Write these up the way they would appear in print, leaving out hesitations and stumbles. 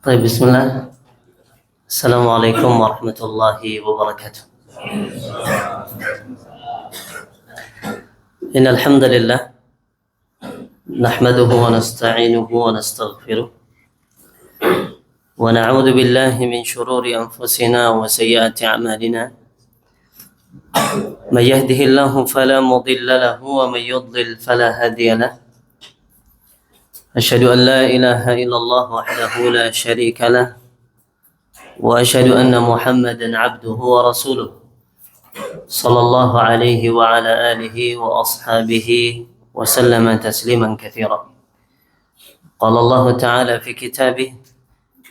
طيب بسم الله. السلام عليكم ورحمة الله وبركاته. إن الحمد لله نحمده ونستعينه ونستغفره ونعوذ بالله من شرور أنفسنا وسيئات أعمالنا. من يهده الله فلا مضل له ومن يضلل فلا هادي له. أشهد أن لا إله إلا الله وحده لا شريك له وأشهد أن محمدا عبده ورسوله صلى الله عليه وعلى آله وأصحابه وسلم تسليما كثيرا. قال الله تعالى في كتابه: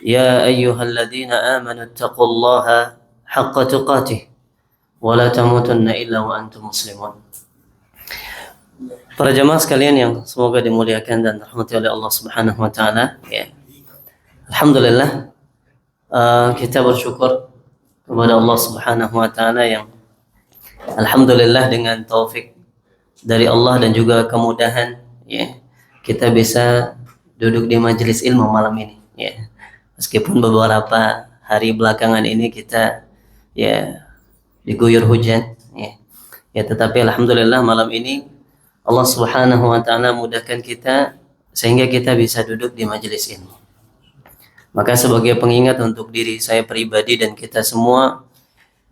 يا أيها الذين آمنوا اتقوا الله حق تقاته ولا تموتن إلا وأنتم مسلمون. Para jamaah sekalian yang semoga dimuliakan dan dirahmati oleh Allah Subhanahu wa taala, ya. Alhamdulillah, kita bersyukur kepada Allah Subhanahu wa taala yang alhamdulillah dengan taufik dari Allah dan juga kemudahan, ya, kita bisa duduk di majelis ilmu malam ini, ya. Meskipun beberapa hari belakangan ini kita ya diguyur hujan, ya. Ya, tetapi alhamdulillah malam ini Allah Subhanahu wa taala mudahkan kita sehingga kita bisa duduk di majelis ilmu. Maka sebagai pengingat untuk diri saya pribadi dan kita semua,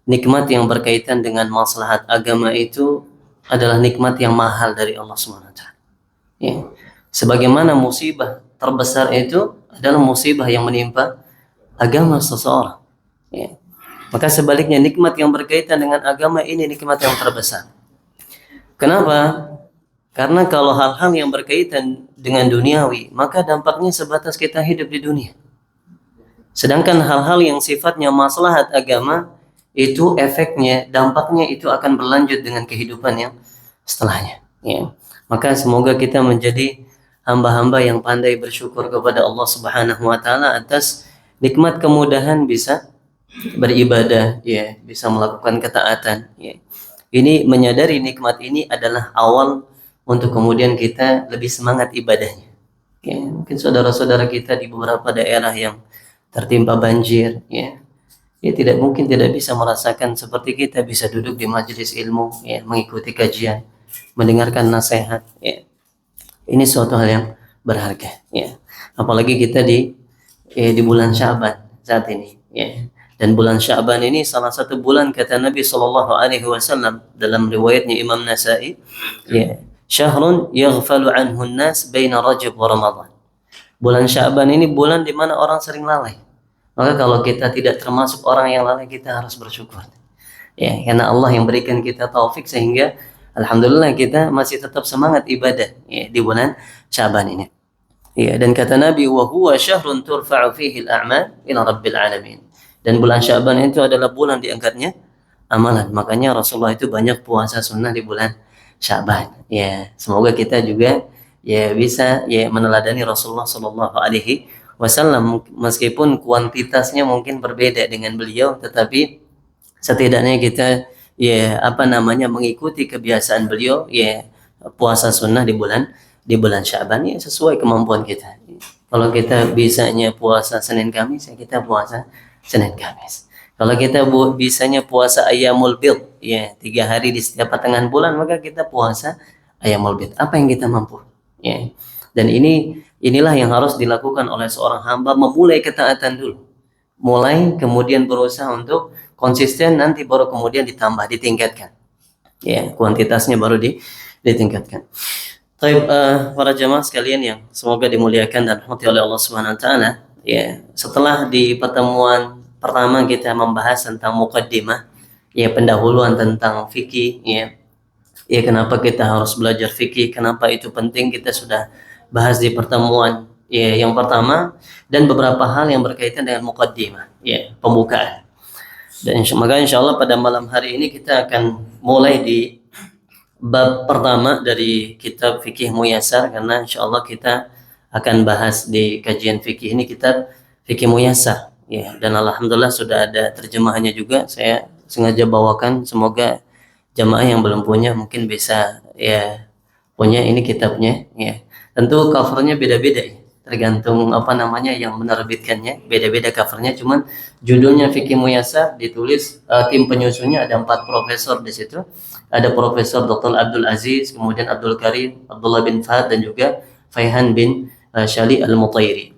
nikmat yang berkaitan dengan maslahat agama itu adalah nikmat yang mahal dari Allah Subhanahu wa taala. Ya. Sebagaimana musibah terbesar itu adalah musibah yang menimpa agama seseorang. Ya. Maka sebaliknya nikmat yang berkaitan dengan agama ini nikmat yang terbesar. Kenapa? Karena kalau hal-hal yang berkaitan dengan duniawi, maka dampaknya sebatas kita hidup di dunia. Sedangkan hal-hal yang sifatnya maslahat agama, itu efeknya, dampaknya itu akan berlanjut dengan kehidupan yang setelahnya. Ya. Maka semoga kita menjadi hamba-hamba yang pandai bersyukur kepada Allah Subhanahu wa taala atas nikmat kemudahan bisa beribadah, ya, bisa melakukan ketaatan, ya. Ini menyadari nikmat ini adalah awal untuk kemudian kita lebih semangat ibadahnya. Ya, mungkin saudara-saudara kita di beberapa daerah yang tertimpa banjir, ya, tidak mungkin tidak bisa merasakan seperti kita bisa duduk di majelis ilmu, ya, mengikuti kajian, mendengarkan nasihat, ya. Ini suatu hal yang berharga, ya. Apalagi kita di bulan Sya'ban saat ini, ya. Dan bulan Sya'ban ini salah satu bulan kata Nabi Shallallahu Alaihi Wasallam dalam riwayatnya Imam Nasai, ya, syahrun yaghfalu anhu an-nas baina Rajab wa Ramadan. Bulan Sya'ban ini bulan di mana orang sering lalai. Maka kalau kita tidak termasuk orang yang lalai, kita harus bersyukur. Ya, karena Allah yang berikan kita taufik sehingga alhamdulillah kita masih tetap semangat ibadah, ya, di bulan Sya'ban ini. Ya, dan kata Nabi, wa huwa syahrun turfa'u fihi al-a'mal ila rabbil alamin. Dan bulan Sya'ban itu adalah bulan diangkatnya amalan. Makanya Rasulullah itu banyak puasa sunnah di bulan Sya'ban. Ya, semoga kita juga ya bisa ya meneladani Rasulullah Shallallahu Alaihi Wasallam, meskipun kuantitasnya mungkin berbeda dengan beliau, tetapi setidaknya kita ya mengikuti kebiasaan beliau, ya, puasa sunnah di bulan Sya'ban, ya, sesuai kemampuan kita. Kalau kita bisanya puasa Senin Kamis, ya kita puasa Senin Kamis. Kalau kita bisanya puasa Ayyamul Bid, ya, 3 hari di setiap pertengahan bulan, maka kita puasa Ayyamul Bid. Apa yang kita mampu, ya. Dan inilah yang harus dilakukan oleh seorang hamba, memulai ketaatan dulu. Mulai kemudian berusaha untuk konsisten, nanti baru kemudian ditambah, ditingkatkan. Ya, kuantitasnya baru ditingkatkan. Baik, para jamaah sekalian yang semoga dimuliakan dan dirahmati oleh Allah Subhanahu wa taala, ya, setelah di pertemuan pertama kita membahas tentang muqaddimah, ya, pendahuluan tentang fikih, ya. Ya, kenapa kita harus belajar fikih, kenapa itu penting, kita sudah bahas di pertemuan, ya, yang pertama, dan beberapa hal yang berkaitan dengan muqaddimah, ya, pembukaan. Dan maka insyaallah pada malam hari ini kita akan mulai di bab pertama dari kitab Fikih Muyassar, karena insyaallah kita akan bahas di kajian fikih ini kitab Fikih Muyassar, ya, dan alhamdulillah sudah ada terjemahannya juga. Saya sengaja bawakan, semoga jamaah yang belum punya mungkin bisa ya punya ini kitabnya, ya. Tentu covernya beda-beda, ya. tergantung apa namanya yang menerbitkannya, beda-beda covernya. Cuman judulnya Fikih Muyassar, ditulis tim penyusunnya ada 4 profesor di situ. Ada Profesor Dr. Abdul Aziz, kemudian Abdul Karim, Abdullah bin Fahad, dan juga Faihan bin Syali Al-Mutairi.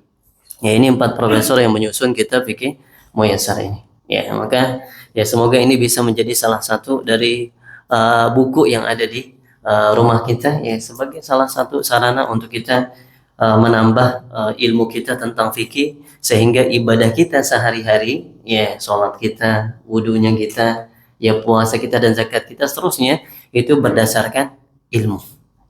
Ya, ini 4 profesor yang menyusun kitab Fikih Muyassar ini. Ya, maka ya semoga ini bisa menjadi salah satu dari buku yang ada di rumah kita, ya, sebagai salah satu sarana untuk kita menambah ilmu kita tentang fikih, sehingga ibadah kita sehari-hari, ya, sholat kita, wudhunya kita, ya, puasa kita dan zakat kita seterusnya itu berdasarkan ilmu.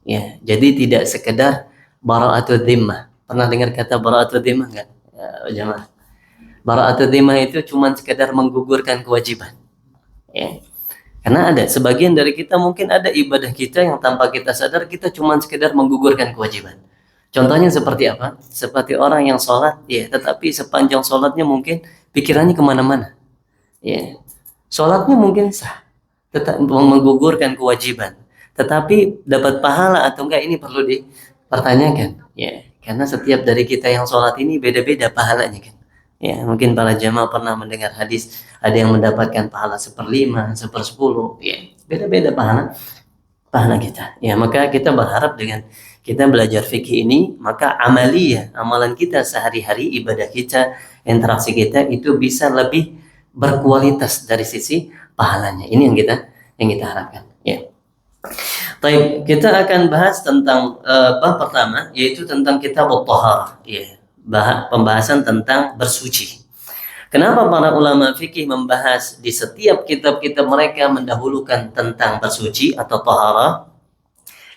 Ya, jadi tidak sekedar bara'atul dhimmah. Pernah dengar kata bara'atul dhimmah enggak? Ya, jemaah. Bara'atul dhimmah itu cuma sekedar menggugurkan kewajiban. Ya. Karena ada sebagian dari kita mungkin ada ibadah kita yang tanpa kita sadar kita cuma sekedar menggugurkan kewajiban. Contohnya seperti apa? Seperti orang yang sholat, ya, tetapi sepanjang sholatnya mungkin pikirannya kemana-mana. Ya, sholatnya mungkin sah, tetap menggugurkan kewajiban. Tetapi dapat pahala atau enggak ini perlu dipertanyakan. Ya, karena setiap dari kita yang sholat ini beda-beda pahalanya kan. Ya, mungkin para jamaah pernah mendengar hadis, ada yang mendapatkan pahala 1/5, 1/10, ya, beda-beda pahala kita. Ya, maka kita berharap dengan kita belajar fikih ini, maka amaliyah, amalan kita sehari-hari, ibadah kita, interaksi kita itu bisa lebih berkualitas dari sisi pahalanya. Ini yang kita harapkan. Ya. Baik, kita akan bahas tentang bab pertama, yaitu tentang kitab at-taharah. Ya, pembahasan tentang bersuci. Kenapa para ulama fikih membahas di setiap kitab-kitab mereka mendahulukan tentang bersuci atau taharah?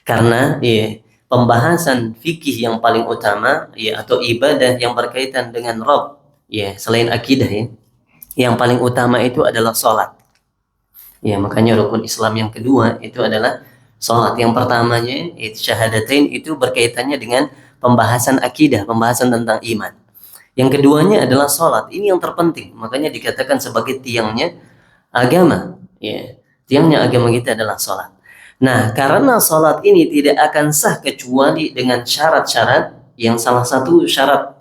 Karena ya, pembahasan fikih yang paling utama, ya, atau ibadah yang berkaitan dengan Rabb, ya, selain akidah, ya, yang paling utama itu adalah sholat. Ya, makanya rukun Islam yang kedua itu adalah sholat. Yang pertamanya itu syahadatain, itu berkaitannya dengan pembahasan akidah, pembahasan tentang iman. Yang keduanya adalah sholat. Ini yang terpenting. Makanya dikatakan sebagai tiangnya agama. Ya, tiangnya agama kita adalah sholat. Nah, karena sholat ini tidak akan sah kecuali dengan syarat-syarat, yang salah satu syarat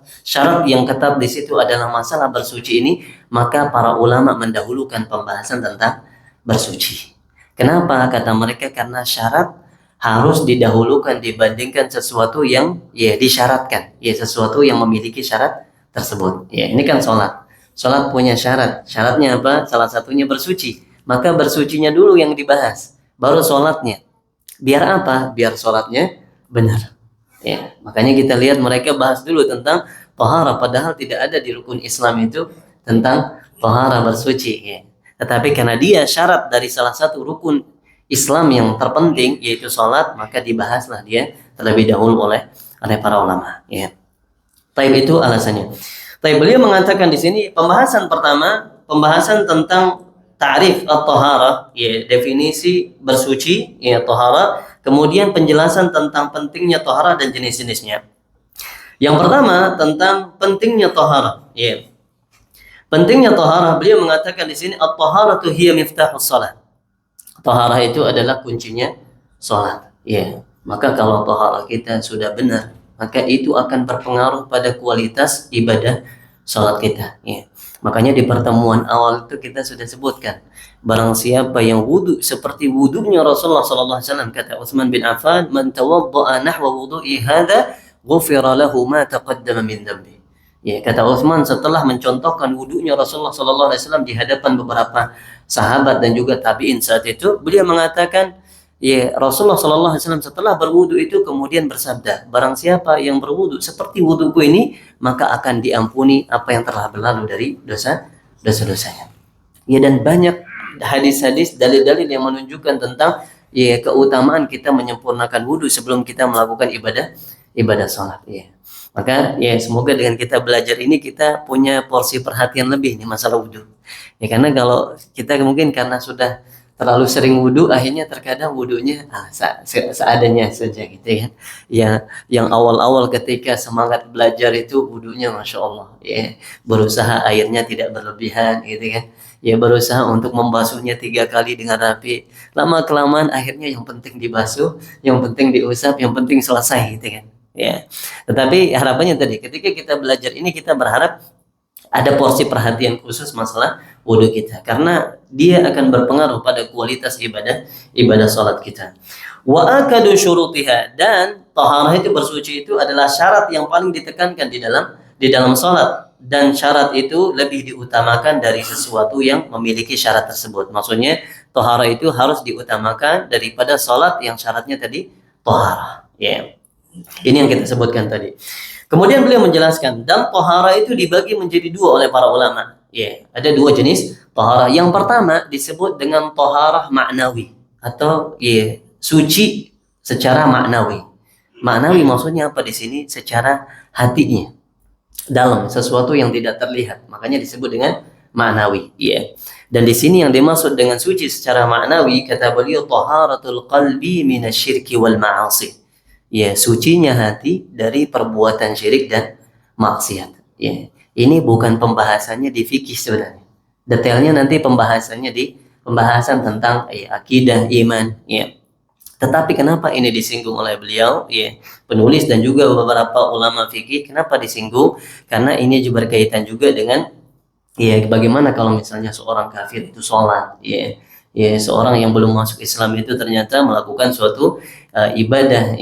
yang ketat di situ adalah masalah bersuci ini, maka para ulama mendahulukan pembahasan tentang bersuci. Kenapa? Kata mereka karena syarat harus didahulukan dibandingkan sesuatu yang, ya, disyaratkan, ya, sesuatu yang memiliki syarat tersebut. Ya, ini kan sholat. Sholat punya syarat. Syaratnya apa? Salah satunya bersuci. Maka bersucinya dulu yang dibahas, baru sholatnya. Biar apa? Biar sholatnya benar. Ya, makanya kita lihat mereka bahas dulu tentang taharah, padahal tidak ada di rukun Islam itu tentang taharah, bersuci. Ya. Tetapi karena dia syarat dari salah satu rukun Islam yang terpenting, yaitu sholat, maka dibahaslah dia terlebih dahulu oleh para ulama. Ya. Taib itu alasannya. Taib, beliau mengatakan di sini pembahasan pertama, pembahasan tentang ta'rif at-taharah, ya, definisi bersuci, ya, taharah, kemudian penjelasan tentang pentingnya taharah dan jenis-jenisnya. Yang pertama tentang pentingnya taharah, ya. Pentingnya taharah, beliau mengatakan di sini at-taharatu hiya miftahus shalah. Taharah itu adalah kuncinya salat. Ya, maka kalau taharah kita sudah benar, maka itu akan berpengaruh pada kualitas ibadah salat kita. Ya. Makanya di pertemuan awal itu kita sudah sebutkan, barang siapa yang wudu seperti wudunya Rasulullah sallallahu alaihi wasallam, kata Utsman bin Affan, man tawadda'a nahwa wudu'i hadza ghufira lahu ma taqaddama min dhanbi. Ya, kata Utsman setelah mencontohkan wudunya Rasulullah sallallahu alaihi wasallam di hadapan beberapa sahabat dan juga tabi'in saat itu, beliau mengatakan, ya, Rasulullah sallallahu alaihi wasallam setelah berwudu itu kemudian bersabda, barang siapa yang berwudu seperti wuduku ini, maka akan diampuni apa yang telah berlalu dari dosa-dosanya. Ya, dan banyak hadis-hadis, dalil-dalil yang menunjukkan tentang, ya, keutamaan kita menyempurnakan wudu sebelum kita melakukan ibadah salat. Ya. Maka, ya, semoga dengan kita belajar ini kita punya porsi perhatian lebih nih masalah wudhu. Ya, karena kalau kita mungkin karena sudah terlalu sering wudhu, akhirnya terkadang wudhunya seadanya saja gitu kan. Ya, yang awal-awal ketika semangat belajar itu wudhunya masya Allah, ya, berusaha airnya tidak berlebihan gitu kan. Ya, berusaha untuk membasuhnya 3 kali dengan rapi. Lama kelamaan akhirnya yang penting dibasuh, yang penting diusap, yang penting selesai gitu kan. ya. Tetapi harapannya tadi ketika kita belajar ini kita berharap ada porsi perhatian khusus masalah wudhu kita karena dia akan berpengaruh pada kualitas ibadah salat kita. Wa akadu syurutiha, dan taharah itu bersuci itu adalah syarat yang paling ditekankan di dalam salat, dan syarat itu lebih diutamakan dari sesuatu yang memiliki syarat tersebut. Maksudnya taharah itu harus diutamakan daripada salat yang syaratnya tadi taharah. Ya. Ini yang kita sebutkan tadi. Kemudian beliau menjelaskan, dan taharah itu dibagi menjadi dua oleh para ulama. Ya, ada dua jenis taharah. Yang pertama disebut dengan taharah ma'nawi atau suci secara maknawi. Maknawi maksudnya apa di sini? Secara hatinya, dalam sesuatu yang tidak terlihat. Makanya disebut dengan maknawi. Ya. Dan di sini yang dimaksud dengan suci secara maknawi, kata beliau, taharatul qalbi minasyirki wal ma'asi. Ya, sucinya hati dari perbuatan syirik dan maksiat. Ya, ini bukan pembahasannya di fikih sebenarnya. Detailnya nanti pembahasannya di pembahasan tentang akidah, iman. Ya. Tetapi kenapa ini disinggung oleh beliau, ya, penulis dan juga beberapa ulama fikih? Kenapa disinggung? Karena ini juga berkaitan juga dengan bagaimana kalau misalnya seorang kafir itu sholat, seorang yang belum masuk Islam itu ternyata melakukan suatu ibadah,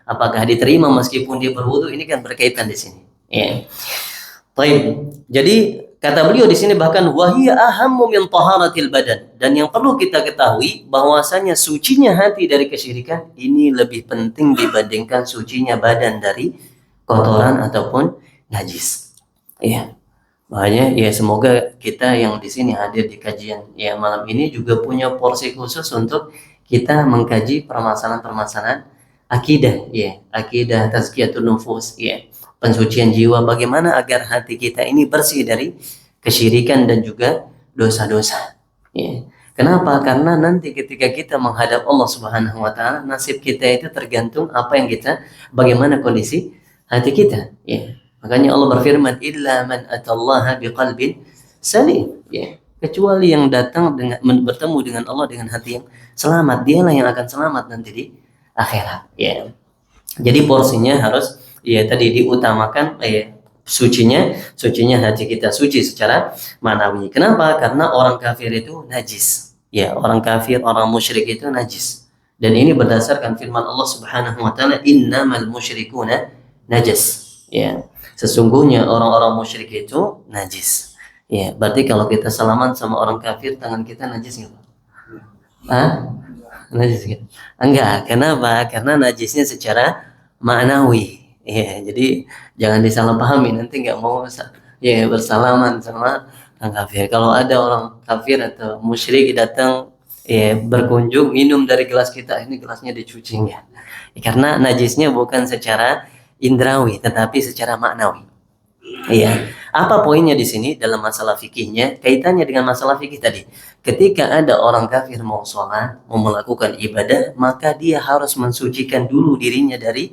apakah diterima meskipun dia berwudu? Ini kan berkaitan di sini. Baik. Jadi kata beliau di sini bahkan wahiyya ahammu min taharatil badan, dan yang perlu kita ketahui bahwasanya sucinya hati dari kesyirikan ini lebih penting dibandingkan sucinya badan dari kotoran ataupun najis. Makanya semoga kita yang di sini hadir di kajian malam ini juga punya porsi khusus untuk kita mengkaji permasalahan-permasalahan akidah, akidah tazkiyatun nufus, pensucian jiwa, bagaimana agar hati kita ini bersih dari kesyirikan dan juga dosa-dosa. Kenapa? Karena nanti ketika kita menghadap Allah Subhanahu wa taala, nasib kita itu tergantung bagaimana kondisi hati kita. Makanya Allah berfirman, illa man atallaha biqalbin salim. Kecuali yang datang bertemu dengan Allah dengan hati yang selamat, dialah yang akan selamat nanti di akhirat. Jadi porsinya harus tadi diutamakan sucinya hati kita, suci secara manawi. Kenapa? Karena orang kafir itu najis. Orang kafir, orang musyrik itu najis. Dan ini berdasarkan firman Allah Subhanahu wa taala, innamal musyrikuna najas. Sesungguhnya orang-orang musyrik itu najis. Berarti kalau kita salaman sama orang kafir, tangan kita najis nggak? Najis kan? Enggak. Kenapa? Karena najisnya secara ma'nawi. Jadi jangan disalahpahami, nanti nggak mau bersalaman sama orang kafir. Kalau ada orang kafir atau musyrik datang berkunjung minum dari gelas kita, ini gelasnya dicuci enggak? Karena najisnya bukan secara indrawi tetapi secara maknawi. Apa poinnya di sini dalam masalah fikihnya? Kaitannya dengan masalah fikih tadi. Ketika ada orang kafir mau sholat, mau melakukan ibadah, maka dia harus mensucikan dulu dirinya dari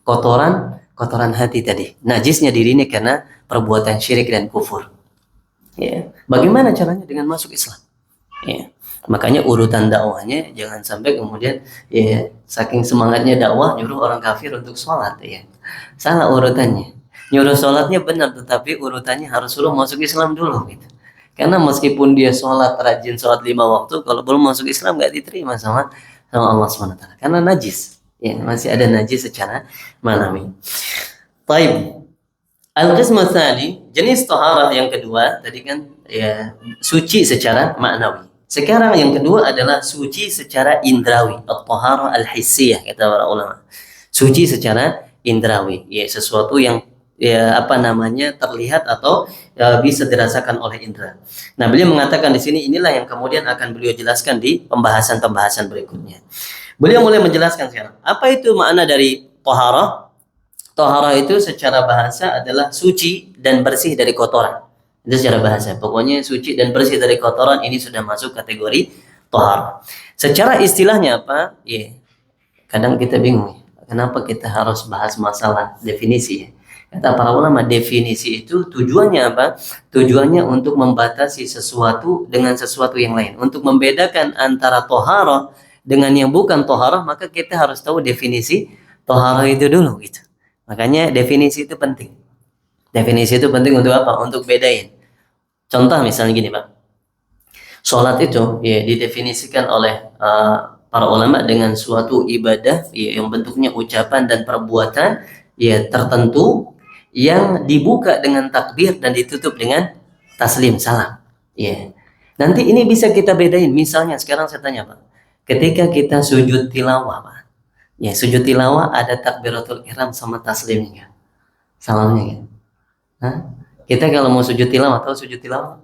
kotoran hati tadi. Najisnya dirinya karena perbuatan syirik dan kufur. Bagaimana caranya? Dengan masuk Islam. Makanya urutan dakwahnya jangan sampai kemudian saking semangatnya dakwah nyuruh orang kafir untuk sholat. Salah urutannya. Nyuruh sholatnya benar, tetapi urutannya harus suruh masuk Islam dulu gitu. Karena meskipun dia sholat, rajin sholat 5 waktu, kalau belum masuk Islam nggak diterima sama Allah SWT. Karena najis, masih ada najis secara manawi. Taib. Al-qismu tsani, jenis taharah yang kedua tadi kan suci secara maknawi. Sekarang yang kedua adalah suci secara indrawi, at-taharah al-hissiyah kata para ulama. Suci secara indrawi, sesuatu yang terlihat atau bisa dirasakan oleh indera. Nah, beliau mengatakan di sini inilah yang kemudian akan beliau jelaskan di pembahasan-pembahasan berikutnya. Beliau mulai menjelaskan sekarang. Apa itu makna dari taharah? Taharah itu secara bahasa adalah suci dan bersih dari kotoran. Itu secara bahasa. Pokoknya suci dan bersih dari kotoran ini sudah masuk kategori taharah. Secara istilahnya apa? Kadang kita bingung. Kenapa kita harus bahas masalah definisi? Kata para ulama, definisi itu tujuannya apa? Tujuannya untuk membatasi sesuatu dengan sesuatu yang lain. Untuk membedakan antara toharah dengan yang bukan toharah, maka kita harus tahu definisi toharoh itu dulu gitu. Makanya definisi itu penting. Definisi itu penting untuk apa? Untuk bedain. Contoh misalnya gini Pak. Sholat itu ya didefinisikan oleh para ulama dengan suatu ibadah ya, yang bentuknya ucapan dan perbuatan ya tertentu yang dibuka dengan takbir dan ditutup dengan taslim salam. Ya. Nanti ini bisa kita bedain. Misalnya sekarang saya tanya Pak, ketika kita sujud tilawah Pak, ya sujud tilawah ada takbiratul ihram sama taslimnya, salamnya kan? Hah? Kita kalau mau sujud tilawah, tahu sujud tilawah?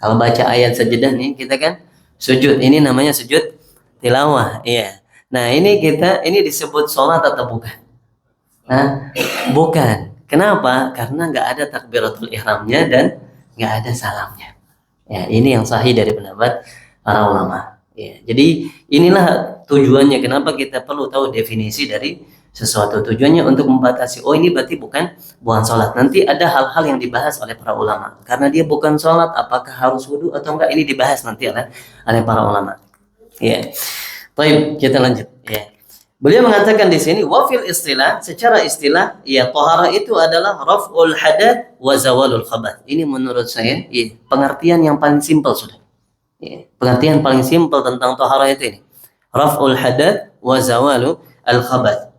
Kalau baca ayat sajadah nih, kita kan sujud. Ini namanya sujud tilawah. Iya. Nah, ini disebut sholat atau bukan? Nah, bukan. Kenapa? Karena nggak ada takbiratul ihramnya dan nggak ada salamnya. Ya, ini yang sahih dari pendapat para ulama. Ya, jadi inilah tujuannya kenapa kita perlu tahu definisi dari sesuatu. Tujuannya untuk membatasi, oh ini berarti bukan sholat. Nanti ada hal-hal yang dibahas oleh para ulama. Karena dia bukan sholat, apakah harus wudhu atau enggak, ini dibahas nanti oleh para ulama. Ya, baik, kita lanjut. Ya. Beliau mengatakan di sini wafil istilah, secara istilah ya tohara itu adalah raf'ul hadath wa zawalul khabath. Ini menurut saya ya, pengertian yang paling simpel sudah. Ya, pengertian paling simpel tentang tohara itu ini. Raf'ul hadath wa zawalul khabath.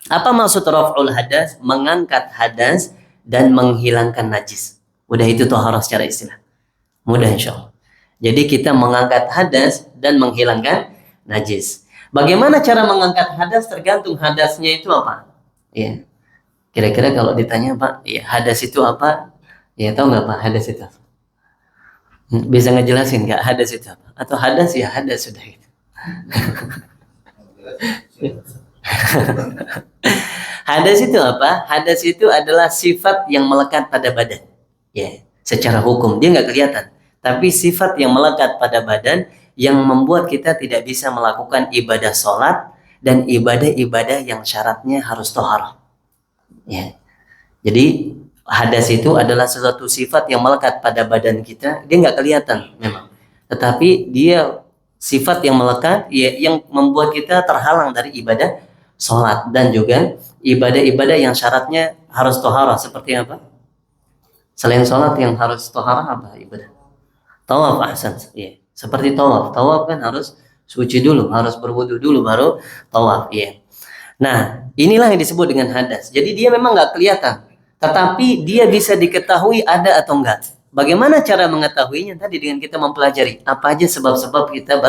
Apa maksud raf'ul hadath? Mengangkat hadas dan menghilangkan najis. Udah itu tohara secara istilah. Mudah insyaallah. Jadi kita mengangkat hadas dan menghilangkan najis. Bagaimana cara mengangkat hadas? Tergantung hadasnya itu apa. Ya. Kira-kira kalau ditanya Pak, ya hadas itu apa? Ya tahu nggak Pak hadas itu apa? Bisa ngejelasin nggak hadas itu apa? Atau hadas ya hadas sudah gitu. Hadas itu apa? Hadas itu adalah sifat yang melekat pada badan. Ya, secara hukum dia nggak kelihatan, tapi sifat yang melekat pada badan yang membuat kita tidak bisa melakukan ibadah sholat dan ibadah-ibadah yang syaratnya harus toharah. Ya. Jadi hadas itu adalah sesuatu sifat yang melekat pada badan kita, dia nggak kelihatan memang, tetapi dia sifat yang melekat ya, yang membuat kita terhalang dari ibadah sholat dan juga ibadah-ibadah yang syaratnya harus toharah. Seperti apa? Selain sholat yang harus toharah apa ibadah? Tawaf, ahsan. Ya. Seperti tawaf. Tawaf kan harus suci dulu, harus berwudu dulu baru tawaf. Ya. Nah, inilah yang disebut dengan hadas. Jadi dia memang nggak kelihatan, tetapi dia bisa diketahui ada atau enggak. Bagaimana cara mengetahuinya? Tadi dengan kita mempelajari apa aja sebab-sebab kita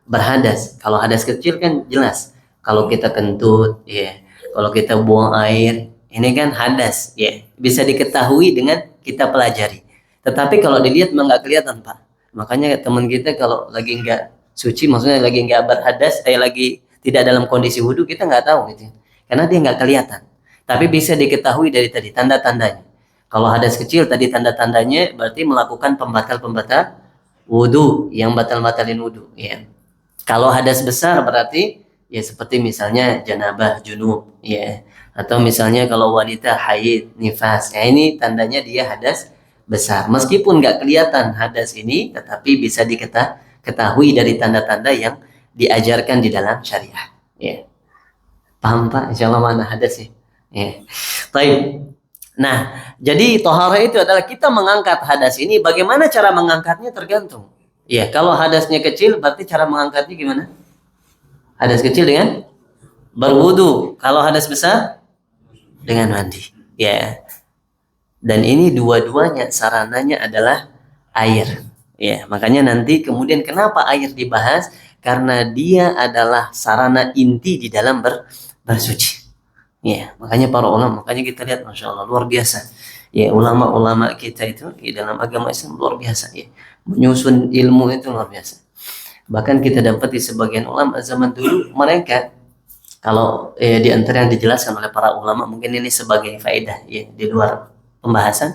berhadas. Kalau hadas kecil kan jelas. Kalau kita kentut, ya. Kalau kita buang air, ini kan hadas, ya. Bisa diketahui dengan kita pelajari. Tetapi kalau dilihat memang nggak kelihatan Pak. Makanya teman kita kalau lagi nggak suci, maksudnya lagi nggak berhadas, lagi tidak dalam kondisi wudhu, kita nggak tahu gitu. Karena dia nggak kelihatan. Tapi bisa diketahui dari tadi tanda-tandanya. Kalau hadas kecil tadi tanda-tandanya berarti melakukan pembatal-pembatal wudhu yang batal-batalin wudhu. Ya. Kalau hadas besar berarti ya seperti misalnya janabah, junub, ya. Atau misalnya kalau wanita haid, nifas, ya ini tandanya dia hadas besar. Meskipun nggak kelihatan hadas ini, tetapi bisa diketahui dari tanda-tanda yang diajarkan di dalam syariat. Ya. Paham Pak? Insya Allah mana hadas ya. Ya. Baik. Nah, jadi tohara itu adalah kita mengangkat hadas ini. Bagaimana cara mengangkatnya tergantung. Ya, kalau hadasnya kecil, berarti cara mengangkatnya gimana? Hadas kecil dengan berwudu. Kalau hadas besar dengan mandi. Ya. Dan ini dua-duanya sarananya adalah air. Ya, makanya nanti kemudian kenapa air dibahas? Karena dia adalah sarana inti di dalam bersuci. Ya, makanya para ulama, makanya kita lihat Masya Allah luar biasa. Ya, ulama-ulama kita itu di dalam agama Islam luar biasa. Ya, menyusun ilmu itu luar biasa. Bahkan kita dapat di sebagian ulama zaman dulu mereka kalau di antara yang dijelaskan oleh para ulama, mungkin ini sebagai faedah ya di luar pembahasan.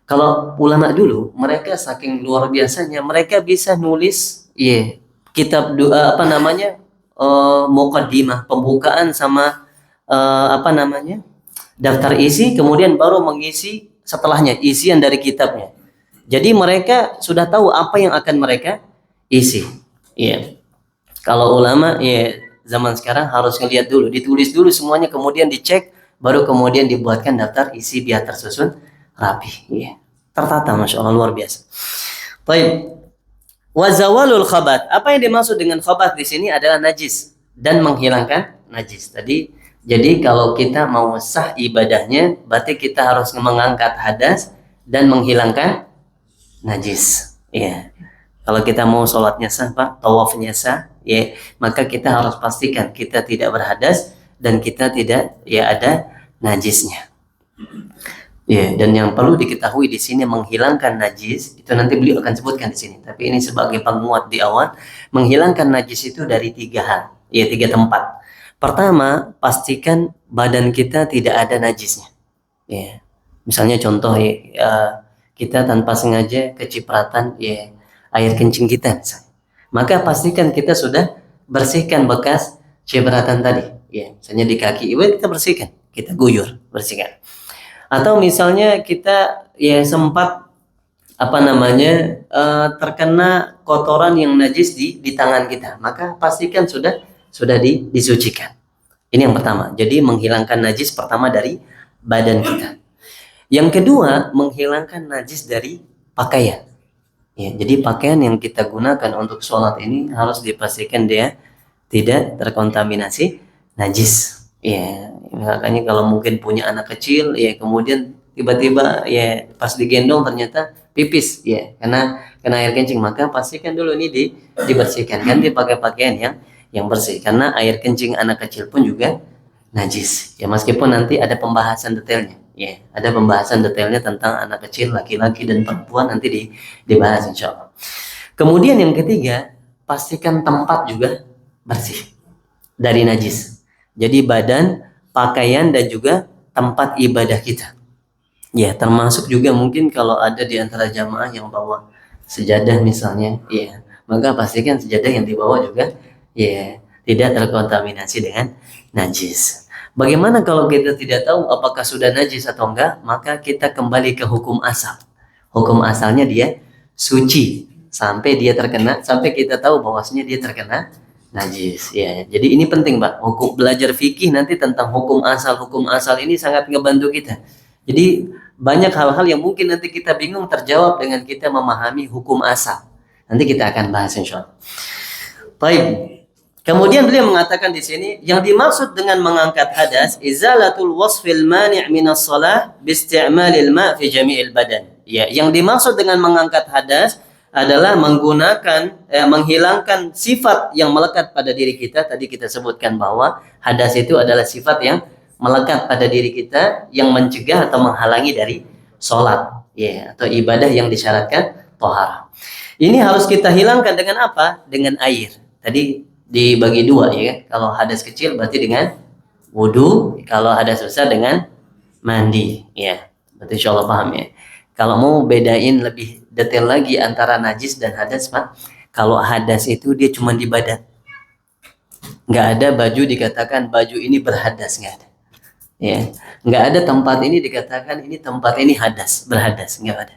Kalau ulama dulu mereka saking luar biasanya mereka bisa nulis ya kitab apa namanya muqaddimah, pembukaan sama apa namanya daftar isi, kemudian baru mengisi setelahnya isian dari kitabnya. Jadi mereka sudah tahu apa yang akan mereka isi. Ya. Kalau ulama ya zaman sekarang harus ngelihat dulu, ditulis dulu semuanya, kemudian dicek, baru kemudian dibuatkan daftar isi biar tersusun rapi. Ya. Tertata, masya Allah, luar biasa. Baik. Wazawalul khabat. Apa yang dimaksud dengan khabat di sini adalah najis dan menghilangkan najis. Jadi kalau kita mau sah ibadahnya, berarti kita harus mengangkat hadas dan menghilangkan najis. Ya. Kalau kita mau sholatnya sah, Pak, tawafnya sah, ya, maka kita harus pastikan kita tidak berhadas dan kita tidak ada najisnya. Ya, dan yang perlu diketahui di sini menghilangkan najis itu nanti beliau akan sebutkan di sini. Tapi ini sebagai penguat di awal, menghilangkan najis itu dari 3 hal, ya 3 tempat. Pertama, pastikan badan kita tidak ada najisnya. Ya, misalnya contoh ya, kita tanpa sengaja kecipratan ya air kencing kita misalnya. Maka pastikan kita sudah bersihkan bekas cipratan tadi. Ya, misalnya di kaki, kita bersihkan, kita guyur, bersihkan. Atau misalnya kita ya sempat terkena kotoran yang najis di tangan kita, maka pastikan sudah disucikan. Ini yang pertama. Jadi menghilangkan najis pertama dari badan kita. Yang kedua, menghilangkan najis dari pakaian. Ya, jadi pakaian yang kita gunakan untuk sholat ini harus dipastikan dia tidak terkontaminasi najis. Ya, makanya kalau mungkin punya anak kecil, ya kemudian tiba-tiba ya pas digendong ternyata pipis, ya karena kena air kencing, maka pastikan dulu ini dibersihkan, ganti pakai pakaian yang bersih, karena air kencing anak kecil pun juga najis. Ya meskipun nanti ada pembahasan detailnya. Ya, ada pembahasan detailnya tentang anak kecil, laki-laki dan perempuan nanti dibahas insya Allah. Kemudian yang ketiga, pastikan tempat juga bersih dari najis. Jadi badan, pakaian dan juga tempat ibadah kita. Ya, termasuk juga mungkin kalau ada di antara jamaah yang bawa sejadah misalnya, ya, maka pastikan sejadah yang dibawa juga ya tidak terkontaminasi dengan najis. Bagaimana kalau kita tidak tahu apakah sudah najis atau enggak? Maka kita kembali ke hukum asal. Hukum asalnya dia suci sampai kita tahu bahwasanya dia terkena najis. Ya, jadi ini penting, Pak. Hukum belajar fikih nanti tentang hukum asal ini sangat ngebantu kita. Jadi banyak hal-hal yang mungkin nanti kita bingung terjawab dengan kita memahami hukum asal. Nanti kita akan bahas insyaallah. Baik. Kemudian beliau mengatakan di sini yang dimaksud dengan mengangkat hadas izalatul wasfil mani' minas shalah biisti'malil ma' fi jami'il badan. Ya, yang dimaksud dengan mengangkat hadas adalah menghilangkan sifat yang melekat pada diri kita. Tadi kita sebutkan bahwa hadas itu adalah sifat yang melekat pada diri kita yang mencegah atau menghalangi dari sholat, ya, atau ibadah yang disyaratkan thaharah. Ini harus kita hilangkan dengan apa? Dengan air. Tadi dibagi 2 ya. Kalau hadas kecil berarti dengan wudu, kalau hadas besar dengan mandi, ya. Berarti insyaallah paham ya. Kalau mau bedain lebih detail lagi antara najis dan hadas, Pak. Kalau hadas itu dia cuma di badan. Nggak ada baju dikatakan baju ini berhadas, nggak ada. Ya, nggak ada tempat ini dikatakan ini tempat ini berhadas, nggak ada.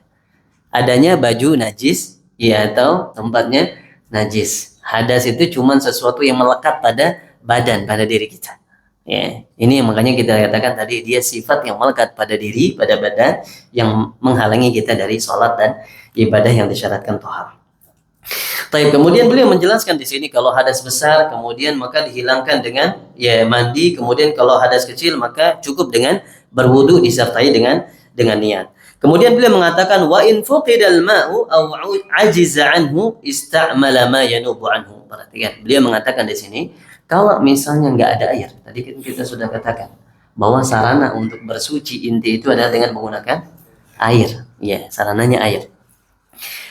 Adanya baju najis, ya, atau tempatnya najis. Hadas itu cuma sesuatu yang melekat pada badan, pada diri kita. Ya, ini makanya kita katakan tadi dia sifat yang melekat pada diri, pada badan yang menghalangi kita dari sholat dan ibadah yang disyaratkan thaharah. Baik, kemudian beliau menjelaskan di sini kalau hadas besar kemudian maka dihilangkan dengan ya mandi, kemudian kalau hadas kecil maka cukup dengan berwudu disertai dengan niat. Kemudian beliau mengatakan wa in fuqidal ma'u aw ajiza anhu ista'mala ma yanubu anhu. Perhatikan, beliau mengatakan di sini kalau misalnya nggak ada air, tadi kita sudah katakan bahwa sarana untuk bersuci inti itu adalah dengan menggunakan air. Ya, sarananya air.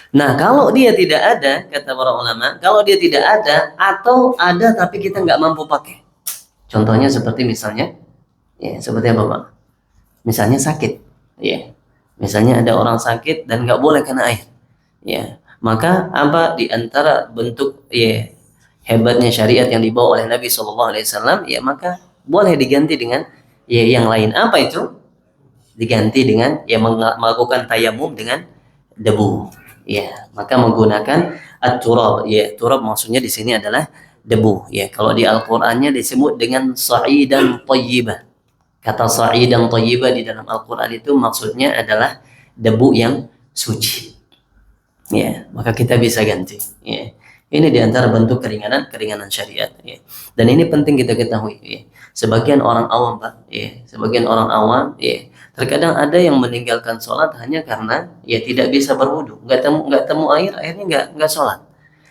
Nah, kalau dia tidak ada, kata para ulama, kalau dia tidak ada atau ada tapi kita nggak mampu pakai. Contohnya seperti misalnya, ya seperti apa, Pak? Misalnya sakit, ya. Misalnya ada orang sakit dan nggak boleh kena air, ya. Maka apa di antara bentuk ya hebatnya syariat yang dibawa oleh Nabi SAW, ya maka boleh diganti dengan ya yang lain. Apa itu? Diganti dengan ya melakukan tayamum dengan debu. Ya, maka menggunakan at-turab. Ya, turab maksudnya di sini adalah debu. Ya, kalau di Al-Qur'annya disebut dengan sa'idan thayyibah. Kata sa'idan thayyibah di dalam Al-Qur'an itu maksudnya adalah debu yang suci. Ya, maka kita bisa ganti. Ya. Ini diantara bentuk keringanan syariat. Ya. Dan ini penting kita ketahui. Ya. Sebagian orang awam, Pak. Ya. Sebagian orang awam, ya. Terkadang ada yang meninggalkan sholat hanya karena ya tidak bisa berwudu, nggak temu air, akhirnya nggak sholat.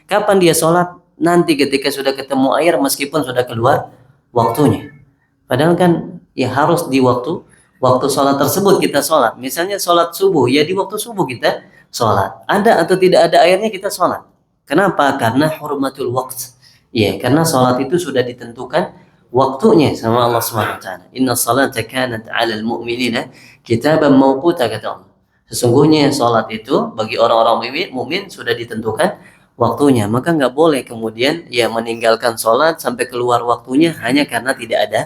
Kapan dia sholat? Nanti ketika sudah ketemu air, meskipun sudah keluar waktunya. Padahal kan ya harus di waktu sholat tersebut kita sholat. Misalnya sholat subuh, ya di waktu subuh kita sholat. Ada atau tidak ada airnya kita sholat. Kenapa? Karena hurmatul waqt. Ya, karena sholat itu sudah ditentukan waktunya sama Allah Subhanahu wa taala. Inna salata kanat 'alal mu'minina kitaban mawquta, kata Allah. Sesungguhnya sholat itu bagi orang-orang mukmin sudah ditentukan waktunya. Maka nggak boleh kemudian ya meninggalkan sholat sampai keluar waktunya hanya karena tidak ada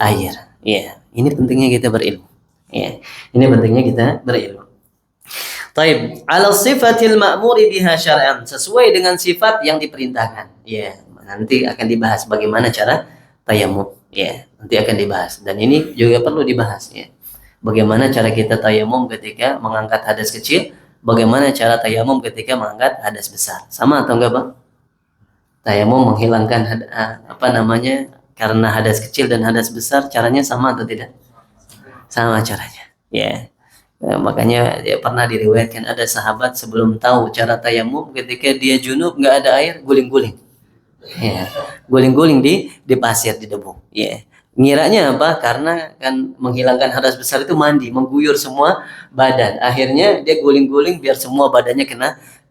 air. Ya, ini pentingnya kita berilmu. Ya, ini pentingnya kita berilmu. Taib, ala sifatil ma'muri biha syar'an, sesuai dengan sifat yang diperintahkan. Ya, nanti akan dibahas bagaimana cara tayamum. Ya, nanti akan dibahas. Dan ini juga perlu dibahas ya. Bagaimana cara kita tayamum ketika mengangkat hadas kecil, bagaimana cara tayamum ketika mengangkat hadas besar. Sama atau enggak, Bang? Tayamum menghilangkan karena hadas kecil dan hadas besar, caranya sama atau tidak? Sama caranya. Ya. Makanya ya, pernah diriwayatkan ada sahabat sebelum tahu cara tayamum, ketika dia junub nggak ada air, guling-guling. Ya, guling-guling di pasir, di debu. Ya. Ngiranya apa? Karena kan menghilangkan hadas besar itu mandi, mengguyur semua badan. Akhirnya dia guling-guling biar semua badannya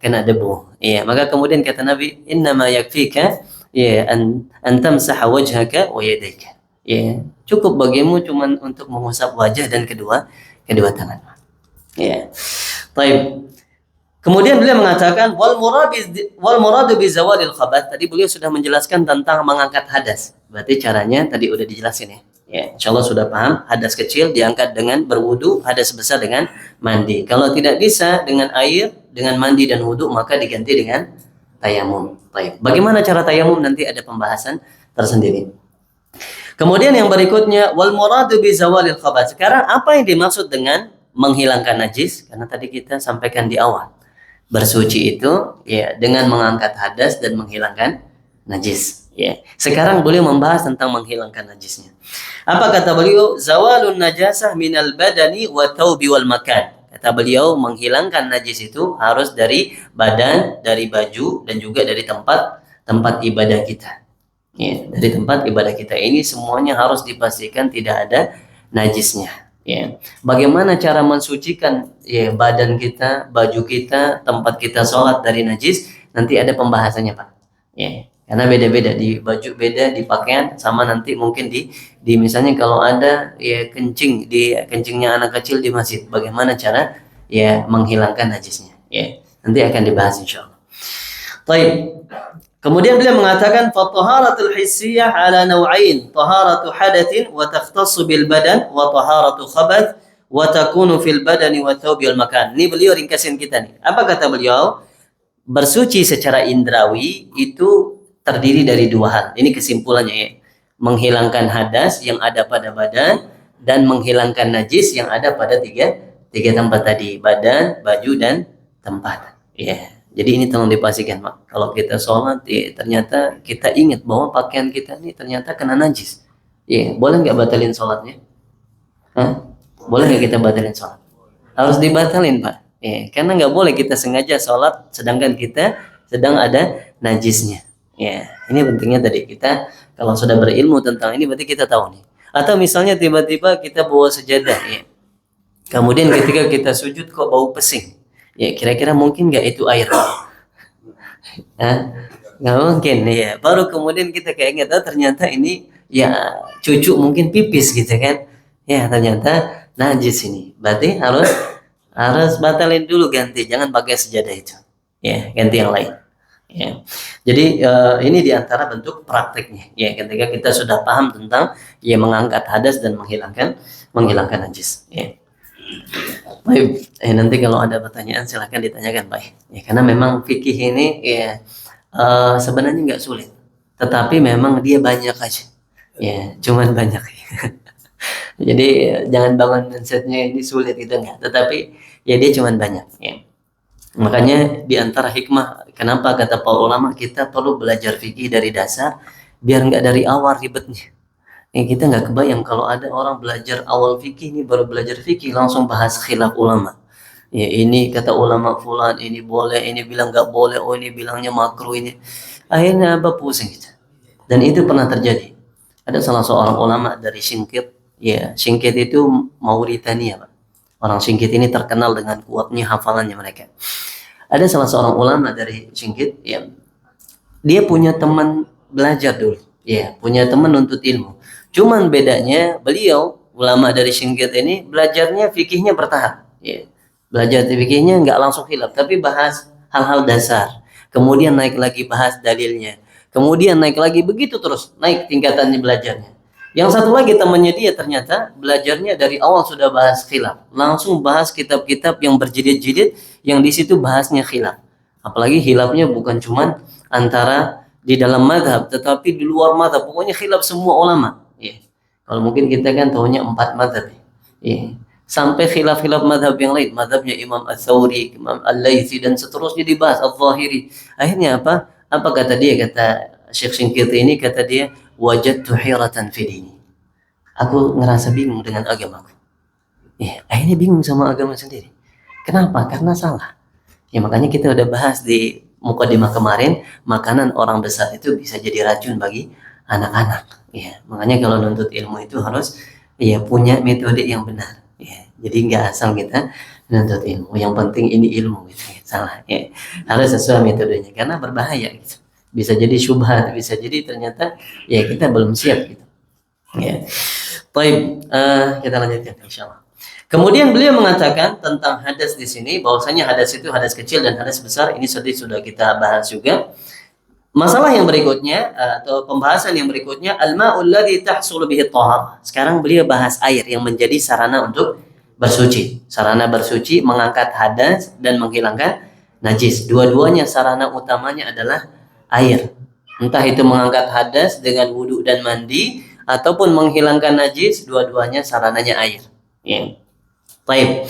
kena debu. Ya, maka kemudian kata Nabi, "Innama yakfika ya an tamsaha wajhaka wa yadayka." Ya, cukup bagimu cuman untuk mengusap wajah dan kedua tangan. Ya. Baik. Kemudian beliau mengatakan wal muradu bi zawalil khabath. Tadi beliau sudah menjelaskan tentang mengangkat hadas. Berarti caranya tadi udah dijelasin ya. Ya, insyaallah sudah paham. Hadas kecil diangkat dengan berwudu, hadas besar dengan mandi. Kalau tidak bisa dengan air, dengan mandi dan wudu, maka diganti dengan tayamum. Baik. Bagaimana cara tayamum nanti ada pembahasan tersendiri. Kemudian yang berikutnya wal muradu bi zawalil khabath. Sekarang apa yang dimaksud dengan menghilangkan najis? Karena tadi kita sampaikan di awal, bersuci itu ya dengan mengangkat hadas dan menghilangkan najis. Ya. Sekarang beliau membahas tentang menghilangkan najisnya. Apa kata beliau? Zawalun najasah minal badani wa thawbi wal makan. Kata beliau, menghilangkan najis itu harus dari badan, dari baju, dan juga dari tempat ibadah kita. Ya, dari tempat ibadah kita ini semuanya harus dipastikan tidak ada najisnya. Ya. Bagaimana cara mensucikan ya badan kita, baju kita, tempat kita sholat dari najis? Nanti ada pembahasannya, Pak. Ya. Karena beda-beda, di baju beda, di pakaian sama, nanti mungkin di misalnya kalau ada ya kencingnya anak kecil di masjid, bagaimana cara ya menghilangkan najisnya? Ya. Nanti akan dibahas insyaallah. Baik. Kemudian beliau mengatakan fataharatul hissiyah ala naw'ain, taharatu hadatsin wa takhtassu bil badan wa taharatu khabath wa takunu fil badani wa thawbi wal makan. Ini beliau ringkasin kita nih. Apa kata beliau? Bersuci secara indrawi itu terdiri dari dua hal. Ini kesimpulannya ya. Menghilangkan hadas yang ada pada badan dan menghilangkan najis yang ada pada tiga tempat tadi, badan, baju dan tempat. Ya. Yeah. Jadi ini tolong dipastikan, Pak. Kalau kita sholat, ya, ternyata kita ingat bahwa pakaian kita ini ternyata kena najis. Ya, boleh nggak batalin sholatnya? Hah? Boleh nggak kita batalin sholat? Harus dibatalin, Pak. Ya, karena nggak boleh kita sengaja sholat sedangkan kita sedang ada najisnya. Ya, ini pentingnya tadi kita kalau sudah berilmu tentang ini berarti kita tahu nih. Atau misalnya tiba-tiba kita bawa sejadah, ya. Kemudian ketika kita sujud kok bau pesing. Ya, kira-kira mungkin nggak itu air? Nggak mungkin ya. Baru kemudian kita kayak ingat, ternyata ini ya cucu mungkin pipis gitu kan. Ya, ternyata najis ini. Berarti harus batalin dulu, ganti. Jangan pakai sejadah itu. Ya, ganti yang lain. Ya. Jadi ini diantara bentuk prakteknya. Ya, ketika kita sudah paham tentang ya mengangkat hadas dan menghilangkan najis. Ya. Baik, nanti kalau ada pertanyaan silahkan ditanyakan, Pak. Ya, karena memang fikih ini ya sebenarnya nggak sulit, tetapi memang dia banyak aja. Ya, cuman banyak. Jadi jangan bangun mindsetnya ini sulit itu enggak, tetapi ya dia cuman banyak. Ya. Makanya di antara hikmah kenapa kata para ulama kita perlu belajar fikih dari dasar biar nggak dari awal ribetnya. Kita nggak kebayang kalau ada orang belajar awal fikih ini baru belajar fikih langsung bahas khilaf ulama. Ya ini kata ulama fulan ini boleh, ini bilang nggak boleh, oh ini bilangnya makruh ini. Akhirnya apa pusing kita. Dan itu pernah terjadi. Ada salah seorang ulama dari Singkit, ya Singkit itu Mauritania, Pak. Orang Singkit ini terkenal dengan kuatnya hafalannya mereka. Ada salah seorang ulama dari Singkit, ya dia punya teman belajar dulu, ya punya teman nuntut ilmu. Cuman bedanya beliau ulama dari Singkit ini belajarnya fikihnya bertahap, ya. Belajar fikihnya nggak langsung khilaf, tapi bahas hal-hal dasar. Kemudian naik lagi bahas dalilnya. Kemudian naik lagi begitu terus naik tingkatannya belajarnya. Yang satu lagi temannya dia ternyata belajarnya dari awal sudah bahas khilaf, langsung bahas kitab-kitab yang berjilid-jilid yang di situ bahasnya khilaf. Apalagi khilafnya bukan cuman antara di dalam madhab, tetapi di luar madhab. Pokoknya khilaf semua ulama. Ya. Kalau mungkin kita kan tahunya 4 madhab. Ya. Sampai khilaf-khilaf madhab yang lain. Madhabnya Imam Ats-Tsauri, Imam Al-Laitsi, dan seterusnya dibahas. Al-Zahiri. Akhirnya apa? Apa kata dia? Kata Syekh Singkiti ini, kata dia, wajadtu hiratan fi dini. Aku ngerasa bingung dengan agamaku. Ya, akhirnya bingung sama agama sendiri. Kenapa? Karena salah. Ya makanya kita udah bahas di mukadimah kemarin, makanan orang besar itu bisa jadi racun bagi anak-anak. Ya, makanya kalau nuntut ilmu itu harus ya punya metode yang benar. Ya, jadi nggak asal kita nuntut ilmu. Yang penting ini ilmu gitu. Ya, salah. Ya, harus sesuai metodenya karena berbahaya gitu. Bisa jadi syubhat, bisa jadi ternyata ya kita belum siap gitu. Ya. Baik, kita lanjutkan insyaallah. Kemudian beliau mengatakan tentang hadas di sini bahwasanya hadas itu hadas kecil dan hadas besar ini sudah kita bahas juga. Masalah yang berikutnya atau pembahasan yang berikutnya al-ma'ul ladzi tahsulu bihi thahar. Sekarang beliau bahas air yang menjadi sarana untuk bersuci. Sarana bersuci mengangkat hadas dan menghilangkan najis. Dua-duanya sarana utamanya adalah air. Entah itu mengangkat hadas dengan wudu dan mandi ataupun menghilangkan najis, dua-duanya sarananya air. Ya. Baik.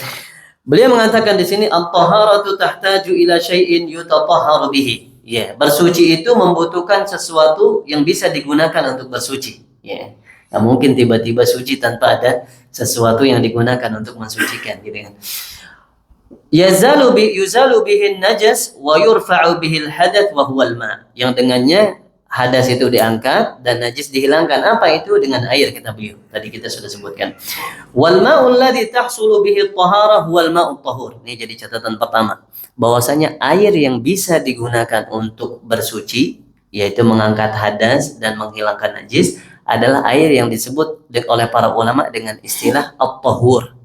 Beliau mengatakan di sini at-taharatu tahtaju ila syai'in yutatahharu bihi. Ya, bersuci itu membutuhkan sesuatu yang bisa digunakan untuk bersuci. Ya. Nah, mungkin tiba-tiba suci tanpa ada sesuatu yang digunakan untuk mensucikan gitu kan. Yuzalu bihi najas wa yurfa'u bihi al-hadath wa huwa al-ma. Yang dengannya hadas itu diangkat dan najis dihilangkan. Apa itu? Dengan air kata beliau. Tadi kita sudah sebutkan. Wal ma'ul ladzi tahsulu bihi at-taharah huwal ma'ut tahur. Ini jadi catatan pertama. Bahwasanya air yang bisa digunakan untuk bersuci yaitu mengangkat hadas dan menghilangkan najis adalah air yang disebut oleh para ulama dengan istilah at-tahur.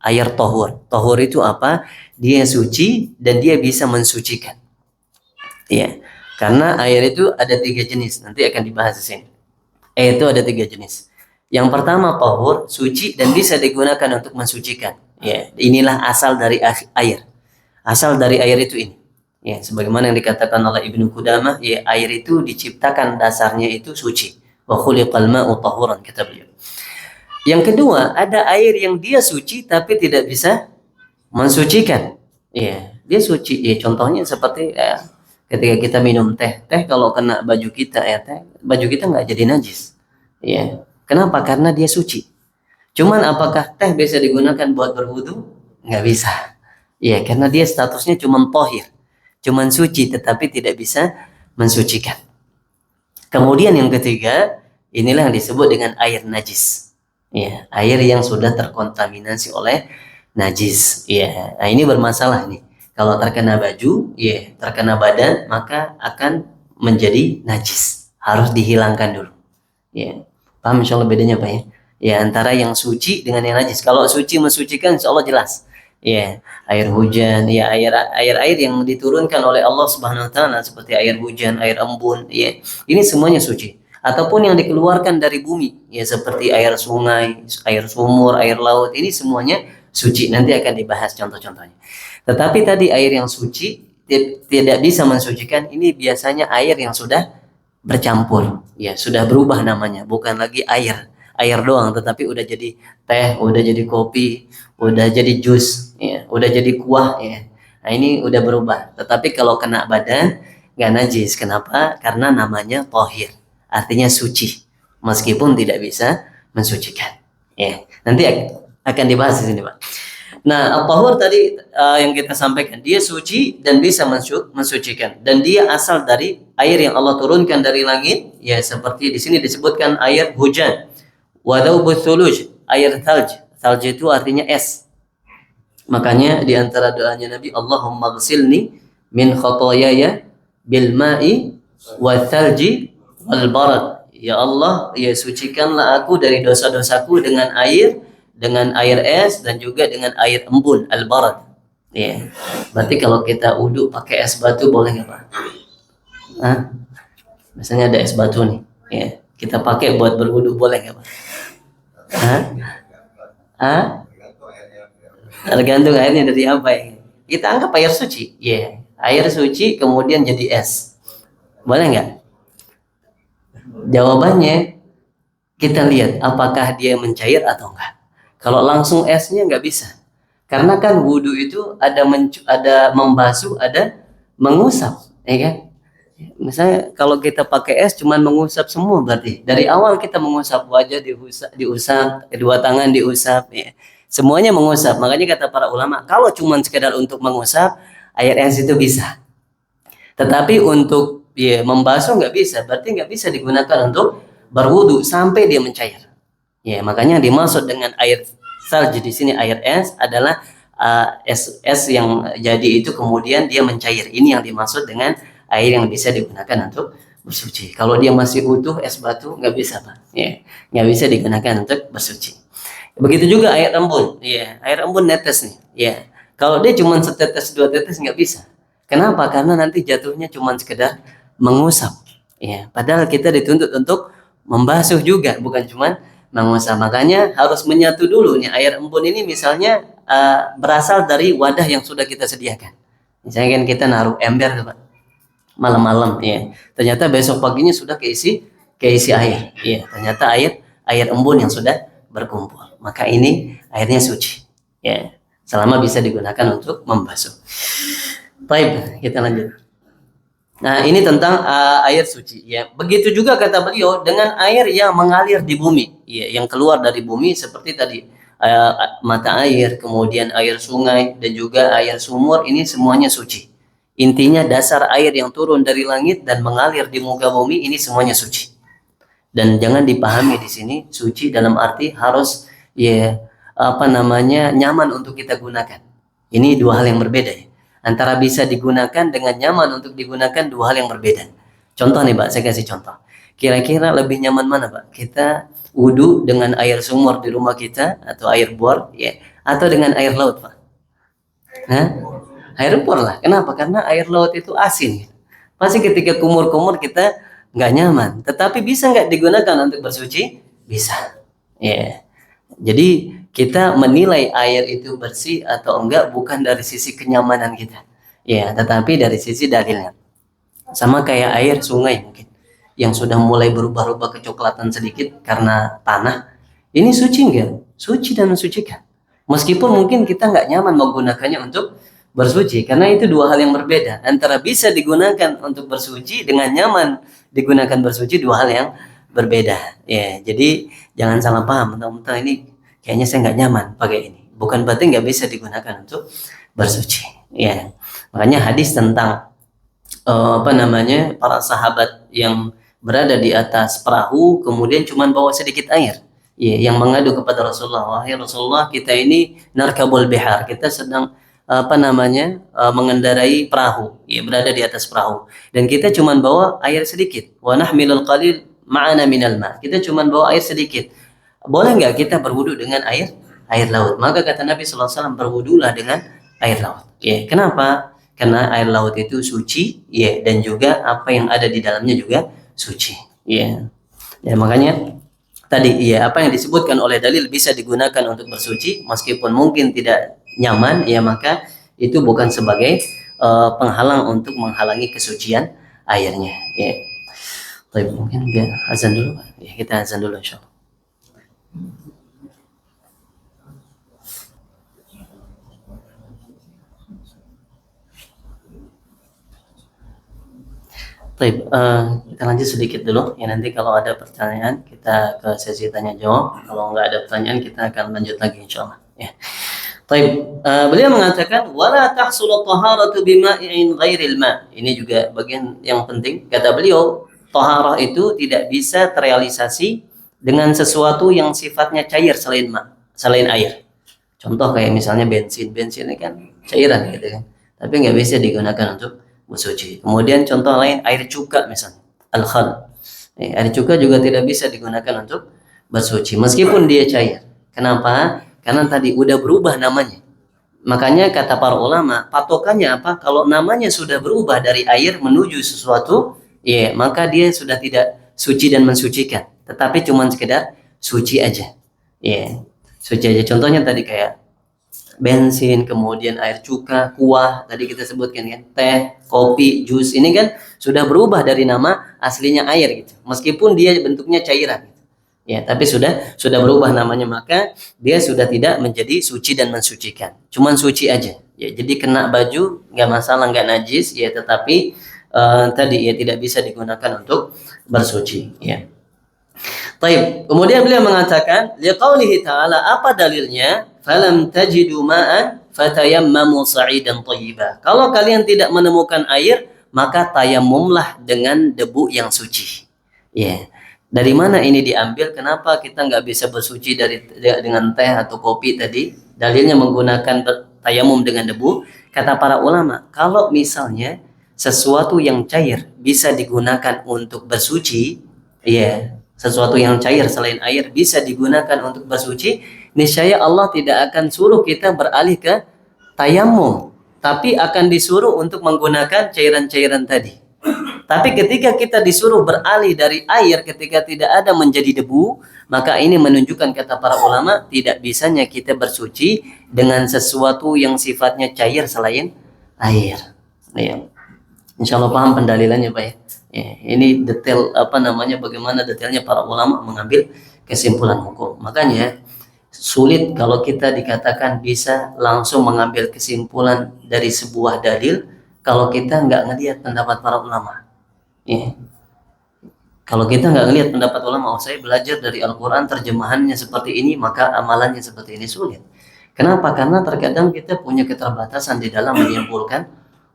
Air tahur. Tahur itu apa? Dia suci dan dia bisa mensucikan. Iya. Karena air itu ada 3 jenis, nanti akan dibahas di sini. Air itu ada 3 jenis. Yang pertama tahur, suci dan bisa digunakan untuk mensucikan. Ya, inilah asal dari air. Asal dari air itu ini. Ya, sebagaimana yang dikatakan oleh Ibnu Qudamah, ya air itu diciptakan dasarnya itu suci. Wa khuliqal ma'u tahuran kata beliau. Yang kedua, ada air yang dia suci tapi tidak bisa mensucikan. Ya, dia suci. Ya, contohnya seperti ketika kita minum teh kalau kena baju kita baju kita nggak jadi najis. Ya. Kenapa? Karena dia suci. Cuman apakah teh bisa digunakan buat berwudu? Nggak bisa. Ya, karena dia statusnya cuman tohir. Cuman suci tetapi tidak bisa mensucikan. Kemudian yang ketiga, inilah yang disebut dengan air najis. Ya, air yang sudah terkontaminasi oleh najis. Ya, nah ini bermasalah nih. Kalau terkena baju, ya terkena badan, maka akan menjadi najis. Harus dihilangkan dulu. Ya, paham insyaallah bedanya Pak ya? Ya antara yang suci dengan yang najis. Kalau suci mensucikan insyaallah jelas. Ya, air hujan, ya air yang diturunkan oleh Allah Subhanahu wa taala seperti air hujan, air embun, ya. Ini semuanya suci. Ataupun yang dikeluarkan dari bumi, ya seperti air sungai, air sumur, air laut, ini semuanya suci. Nanti akan dibahas contoh-contohnya. Tetapi tadi air yang suci tidak bisa mensucikan, ini biasanya air yang sudah bercampur. Ya, sudah berubah namanya, bukan lagi air doang, tetapi udah jadi teh, udah jadi kopi, udah jadi jus, ya, udah jadi kuah, ya. Nah, ini udah berubah. Tetapi kalau kena badan nggak najis. Kenapa? Karena namanya tohir, artinya suci, meskipun tidak bisa mensucikan. Ya, nanti akan dibahas di sini, Pak. Nah, al-tahur tadi yang kita sampaikan, dia suci dan bisa mensucikan. Dan dia asal dari air yang Allah turunkan dari langit, ya seperti di sini disebutkan air hujan. Wadawbut thuluj, air thalj. Thalj itu artinya es. Makanya di antara doanya Nabi, Allahumma ghsilni min khotoyaya bil ma'i wa thalji wal barad. Ya Allah, ya sucikanlah aku dari dosa-dosaku dengan air es dan juga dengan air embun al-barad. Ya. Berarti kalau kita uduk pakai es batu boleh nggak Pak? Hah? Misalnya ada es batu nih, ya. Kita pakai buat berwudu boleh nggak Pak? Hah? Hah? Tergantung airnya dari apa ya. Kita anggap air suci, ya. Air suci kemudian jadi es. Boleh nggak? Jawabannya kita lihat apakah dia mencair atau enggak. Kalau langsung esnya nggak bisa. Karena kan wudhu itu ada membasuh, ada mengusap, ya kan? Misalnya kalau kita pakai es cuman mengusap semua berarti. Dari awal kita mengusap wajah diusap, kedua tangan diusap, ya. Semuanya mengusap. Makanya kata para ulama, kalau cuman sekedar untuk mengusap, air es itu bisa. Tetapi untuk ya, membasuh nggak bisa. Berarti nggak bisa digunakan untuk berwudhu sampai dia mencair. Ya, makanya dimaksud dengan air salju di sini air es adalah es yang jadi itu kemudian dia mencair. Ini yang dimaksud dengan air yang bisa digunakan untuk bersuci. Kalau dia masih utuh es batu nggak bisa Pak. Ya, nggak bisa digunakan untuk bersuci. Begitu juga air embun. Ya, air embun netes nih. Ya, kalau dia cuma setetes dua tetes nggak bisa. Kenapa? Karena nanti jatuhnya cuma sekedar mengusap. Ya, padahal kita dituntut untuk membasuh juga, bukan cuma mengusap. Makanya harus menyatu dulu nih air embun ini misalnya berasal dari wadah yang sudah kita sediakan. Misalnya kan kita naruh ember Pak, malam-malam ya. Ternyata besok paginya sudah keisi air. Ya, ternyata air embun yang sudah berkumpul. Maka ini airnya suci. Ya, selama bisa digunakan untuk membasuh. Baik, kita lanjut. Nah, ini tentang air suci ya. Begitu juga kata beliau dengan air yang mengalir di bumi, ya, yang keluar dari bumi seperti tadi mata air, kemudian air sungai dan juga air sumur, ini semuanya suci. Intinya dasar air yang turun dari langit dan mengalir di muka bumi ini semuanya suci. Dan jangan dipahami di sini suci dalam arti harus ya nyaman untuk kita gunakan. Ini dua hal yang berbeda ya. Antara bisa digunakan dengan nyaman untuk digunakan dua hal yang berbeda. Contoh nih Pak, saya kasih contoh. Kira-kira lebih nyaman mana Pak? Kita wudhu dengan air sumur di rumah kita atau air bor ya, atau dengan air laut Pak? Hah? Air bor lah. Kenapa? Karena air laut itu asin. Pasti ketika kumur-kumur kita nggak nyaman. Tetapi bisa nggak digunakan untuk bersuci? Bisa. Ya. Jadi kita menilai air itu bersih atau enggak bukan dari sisi kenyamanan kita, ya, tetapi dari sisi dalilnya. Sama kayak air sungai mungkin, yang sudah mulai berubah-ubah kecoklatan sedikit karena tanah, ini suci enggak? Suci dan mensucikan. Meskipun mungkin kita nggak nyaman menggunakannya untuk bersuci, karena itu dua hal yang berbeda. Antara bisa digunakan untuk bersuci dengan nyaman digunakan bersuci, dua hal yang berbeda. Ya, jadi jangan salah paham, mentang-mentang ini kayaknya saya nggak nyaman pakai ini. Bukan berarti nggak bisa digunakan untuk bersuci. Ya, makanya hadis tentang para sahabat yang berada di atas perahu kemudian cuma bawa sedikit air. Ya, yang mengadu kepada Rasulullah, wahai Rasulullah, kita ini narkabul bihar, kita sedang mengendarai perahu, ya, berada di atas perahu, dan kita cuma bawa air sedikit. Wa nahmilul qalil ma'ana minal ma. Kita cuma bawa air sedikit. Boleh nggak kita berwudu dengan air laut? Maka kata Nabi SAW, berwudulah dengan air laut. Ya, kenapa? Karena air laut itu suci, ya, dan juga apa yang ada di dalamnya juga suci. Ya, ya makanya tadi ya apa yang disebutkan oleh dalil bisa digunakan untuk bersuci, meskipun mungkin tidak nyaman, ya maka itu bukan sebagai penghalang untuk menghalangi kesucian airnya. Ya. Baik, mungkin dia azan dulu. Ya, kita azan dulu insyaallah. Baik, kita lanjut sedikit dulu. Ya nanti kalau ada pertanyaan kita ke sesi tanya jawab. Kalau nggak ada pertanyaan kita akan lanjut lagi insyaallah. Ya. Baik, beliau mengatakan wala tahsulu taharatu bima'in ghairil ma. Ini juga bagian yang penting. Kata beliau, taharah itu tidak bisa terrealisasi dengan sesuatu yang sifatnya cair selain air. Contoh kayak misalnya bensin ini kan cairan gitu kan, tapi nggak bisa digunakan untuk bersuci. Kemudian contoh lain air cuka misalnya, al-khal. Air cuka juga tidak bisa digunakan untuk bersuci meskipun dia cair. Kenapa? Karena tadi udah berubah namanya. Makanya kata para ulama, patokannya apa? Kalau namanya sudah berubah dari air menuju sesuatu, ya maka dia sudah tidak suci dan mensucikan, tetapi cuma sekedar suci aja. Ya, suci aja. Contohnya tadi kayak bensin, kemudian air cuka, kuah, tadi kita sebutkan kan, teh, kopi, jus, ini kan sudah berubah dari nama aslinya air gitu. Meskipun dia bentuknya cairan. Ya, tapi sudah berubah namanya, maka dia sudah tidak menjadi suci dan mensucikan. Cuman suci aja. Ya, jadi kena baju nggak masalah, nggak najis, ya tetapi tadi ya tidak bisa digunakan untuk bersuci, ya. Baik, kemudian beliau mengatakan, liqaulihi ta'ala, apa dalilnya? Falam tajidu ma'an fatayammamu sa'idan thayyiba. Kalau kalian tidak menemukan air, maka tayamumlah dengan debu yang suci. Ya. Dari mana ini diambil? Kenapa kita nggak bisa bersuci dengan teh atau kopi tadi? Dalilnya menggunakan tayamum dengan debu. Kata para ulama, kalau misalnya sesuatu yang cair bisa digunakan untuk bersuci, ya, sesuatu yang cair selain air bisa digunakan untuk bersuci, niscaya Allah tidak akan suruh kita beralih ke tayamum, tapi akan disuruh untuk menggunakan cairan-cairan tadi. Tapi ketika kita disuruh beralih dari air ketika tidak ada menjadi debu, maka ini menunjukkan kata para ulama tidak bisanya kita bersuci dengan sesuatu yang sifatnya cair selain air. Ya. Insya Allah paham pendalilannya Pak ya. Ya, ini detail bagaimana detailnya para ulama mengambil kesimpulan hukum. Makanya sulit kalau kita dikatakan bisa langsung mengambil kesimpulan dari sebuah dalil kalau kita nggak ngelihat pendapat para ulama. Ya. Kalau kita nggak ngelihat pendapat ulama, saya belajar dari Al-Quran terjemahannya seperti ini, maka amalannya seperti ini, sulit. Kenapa? Karena terkadang kita punya keterbatasan di dalam menyimpulkan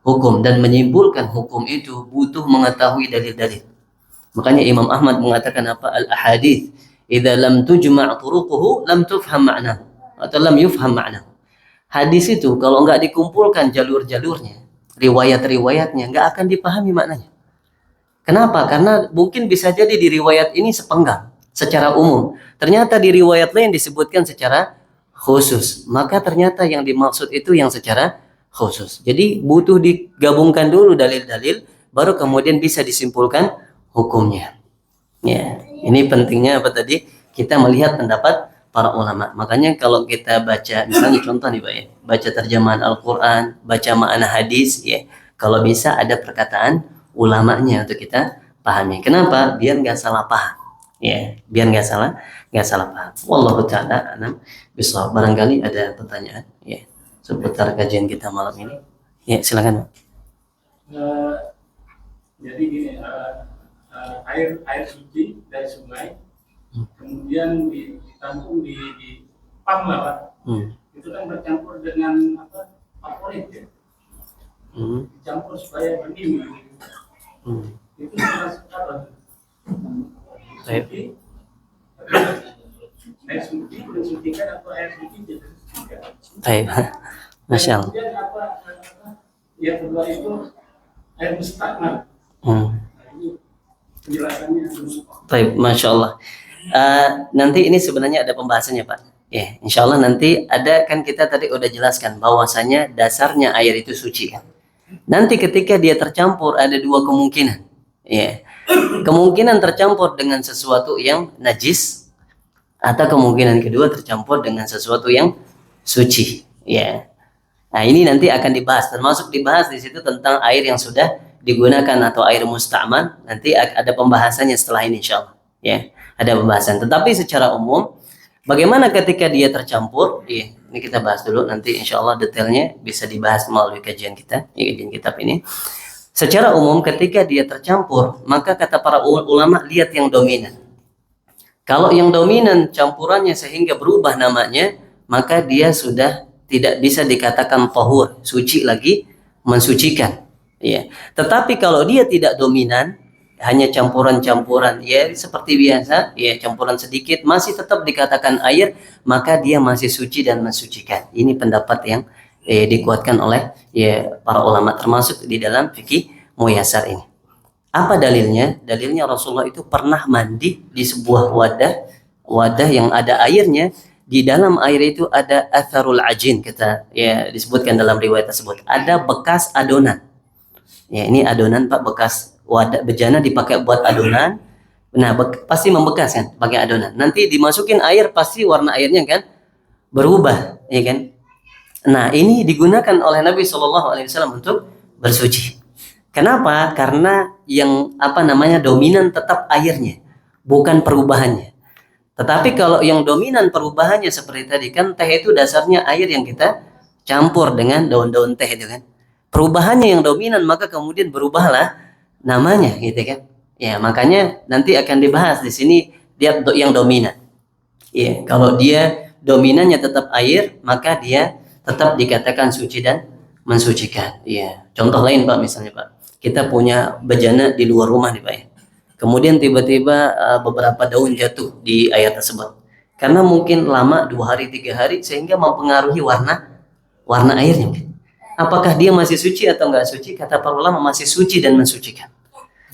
hukum, dan menyimpulkan hukum itu butuh mengetahui dalil-dalil. Makanya Imam Ahmad mengatakan apa? Al-ahadith idza lam tujma' turuquhu lam tufham ma'nahu atau lam yufham ma'nahu. Hadis itu kalau nggak dikumpulkan jalur-jalurnya, riwayat-riwayatnya, nggak akan dipahami maknanya. Kenapa? Karena mungkin bisa jadi di riwayat ini sepenggal secara umum, ternyata di riwayat lain disebutkan secara khusus, maka ternyata yang dimaksud itu yang secara khusus. Jadi butuh digabungkan dulu dalil-dalil, baru kemudian bisa disimpulkan hukumnya. Ya, ini pentingnya apa tadi? Kita melihat pendapat para ulama. Makanya kalau kita baca, misalnya contoh nih Pak ya, baca terjemahan Al-Quran, baca makna hadis, ya, kalau bisa ada perkataan ulamanya untuk kita pahami. Kenapa? Biar nggak salah paham. Ya, biar nggak salah paham. Wallahu ta'ala alam bisawab. Barangkali ada pertanyaan ya seputar kajian kita malam ini. Ya, silakan. Jadi gini, air suci dari sungai, kemudian ditampung di pam lah Pak. Itu kan bercampur dengan favorit ya. Dicampur supaya bening gitu. Itu termasuk apa? Suci, air suci mensucikan atau air suci tidak mensucikan? Masya Allah. Kemudian yang kedua itu air mustaqmal. Penjelasannya. Baik, Masya Allah. Nanti ini sebenarnya ada pembahasannya Pak. Ya, Insya Allah nanti ada, kan kita tadi udah jelaskan bahwasanya dasarnya air itu suci kan. Nanti ketika dia tercampur ada dua kemungkinan. Ya. Kemungkinan tercampur dengan sesuatu yang najis, atau kemungkinan kedua tercampur dengan sesuatu yang suci. Ya. Nah, ini nanti akan dibahas, termasuk dibahas di situ tentang air yang sudah digunakan atau air musta'mal, nanti ada pembahasannya setelah ini insyaallah. Ya, ada pembahasan. Tetapi secara umum, bagaimana ketika dia tercampur? Ya, ini kita bahas dulu. Nanti insyaallah detailnya bisa dibahas melalui kajian kita, ya, kajian kitab ini. Secara umum ketika dia tercampur, maka kata para ulama lihat yang dominan. Kalau yang dominan campurannya sehingga berubah namanya, maka dia sudah tidak bisa dikatakan tahur, suci lagi, mensucikan. Ya. Tetapi kalau dia tidak dominan, hanya campuran-campuran, ya seperti biasa, ya campuran sedikit, masih tetap dikatakan air, maka dia masih suci dan mensucikan. Ini pendapat yang dikuatkan oleh ya para ulama, termasuk di dalam fikih Muyasar ini. Apa dalilnya? Dalilnya Rasulullah itu pernah mandi di sebuah wadah yang ada airnya. Di dalam air itu ada atharul ajin, kita ya disebutkan dalam riwayat tersebut. Ada bekas adonan. Ya, ini adonan Pak, bekas wadah bejana dipakai buat adonan. Nah, pasti membekas kan, pakai adonan. Nanti dimasukin air pasti warna airnya kan berubah, ya kan? Nah, ini digunakan oleh Nabi Shallallahu Alaihi Wasallam untuk bersuci. Kenapa? Karena yang dominan tetap airnya, bukan perubahannya. Tetapi kalau yang dominan perubahannya seperti tadi kan, teh itu dasarnya air yang kita campur dengan daun-daun teh itu kan. Perubahannya yang dominan, maka kemudian berubahlah namanya gitu kan. Ya, makanya nanti akan dibahas di sini dia yang dominan. Ya, kalau dia dominannya tetap air, maka dia tetap dikatakan suci dan mensucikan. Ya, contoh lain Pak, misalnya Pak, kita punya bejana di luar rumah nih Pak ya. Kemudian tiba-tiba beberapa daun jatuh di air tersebut. Karena mungkin lama 2 hari 3 hari sehingga mempengaruhi warna airnya. Apakah dia masih suci atau enggak suci? Kata para ulama masih suci dan mensucikan.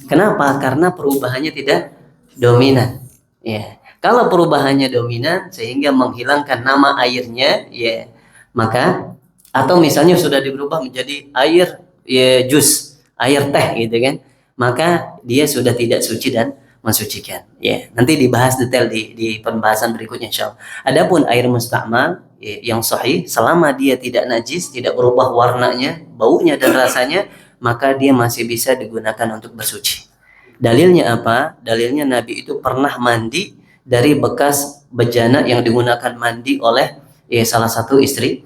Kenapa? Karena perubahannya tidak dominan. Ya. Kalau perubahannya dominan sehingga menghilangkan nama airnya, ya, maka atau misalnya sudah berubah menjadi air ya jus, air teh gitu kan, maka dia sudah tidak suci dan mensucikan. Ya, nanti dibahas detail di pembahasan berikutnya insyaallah. Adapun air musta'mal ya, yang sahih selama dia tidak najis, tidak berubah warnanya, baunya dan rasanya, maka dia masih bisa digunakan untuk bersuci. Dalilnya apa? Dalilnya Nabi itu pernah mandi dari bekas bejana yang digunakan mandi oleh ya, salah satu istri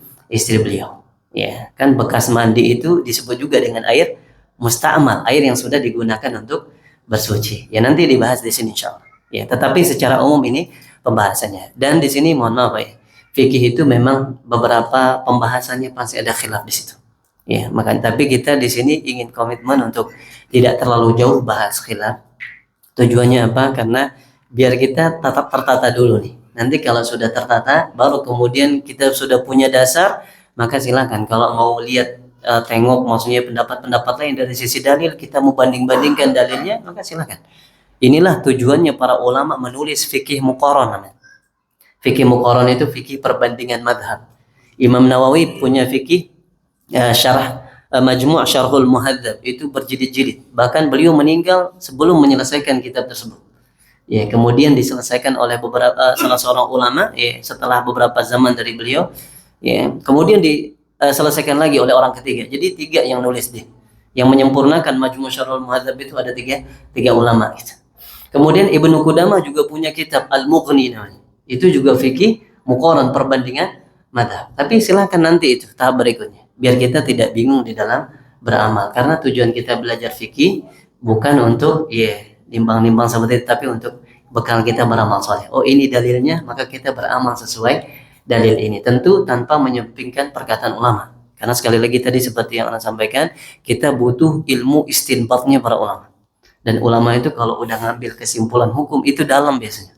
beliau. Ya, kan bekas mandi itu disebut juga dengan air musta'mal, air yang sudah digunakan untuk bersuci. Ya, nanti dibahas di sini insyaallah. Ya, tetapi secara umum ini pembahasannya. Dan di sini mohon maaf ya, fikih itu memang beberapa pembahasannya pasti ada khilaf di situ. Ya, makanya tapi kita di sini ingin komitmen untuk tidak terlalu jauh bahas khilaf. Tujuannya apa? Karena biar kita tetap tertata dulu nih. Nanti kalau sudah tertata, baru kemudian kita sudah punya dasar, maka silakan kalau mau lihat tengok maksudnya pendapat-pendapat lain dari sisi dalil, kita mau banding-bandingkan dalilnya, maka silakan. Inilah tujuannya para ulama menulis fikih muqaran namanya. Fikih muqaran itu fikih perbandingan madhab. Imam Nawawi punya fikih syarah Majmu' Syarhul Muhadzab itu berjilid-jilid. Bahkan beliau meninggal sebelum menyelesaikan kitab tersebut. Ya, kemudian diselesaikan oleh beberapa salah seorang ulama ya, setelah beberapa zaman dari beliau. Ya, kemudian diselesaikan lagi oleh orang ketiga. Jadi 3 yang nulis dia. Yang menyempurnakan Majmu' Syarhul Muhadzab itu ada 3 ulama gitu. Kemudian Ibnu Qudamah juga punya kitab Al-Mughni namanya. Itu juga fikih muqaran perbandingan madzhab. Tapi silakan nanti itu tahap berikutnya. Biar kita tidak bingung di dalam beramal. Karena tujuan kita belajar fikih bukan untuk nimbang-nimbang seperti itu, tapi untuk bekal kita beramal soleh. Oh ini dalilnya, maka kita beramal sesuai dalil ini. Tentu tanpa menyampingkan perkataan ulama. Karena sekali lagi tadi seperti yang Anda sampaikan, kita butuh ilmu istinbatnya para ulama. Dan ulama itu kalau udah ngambil kesimpulan hukum itu dalam biasanya.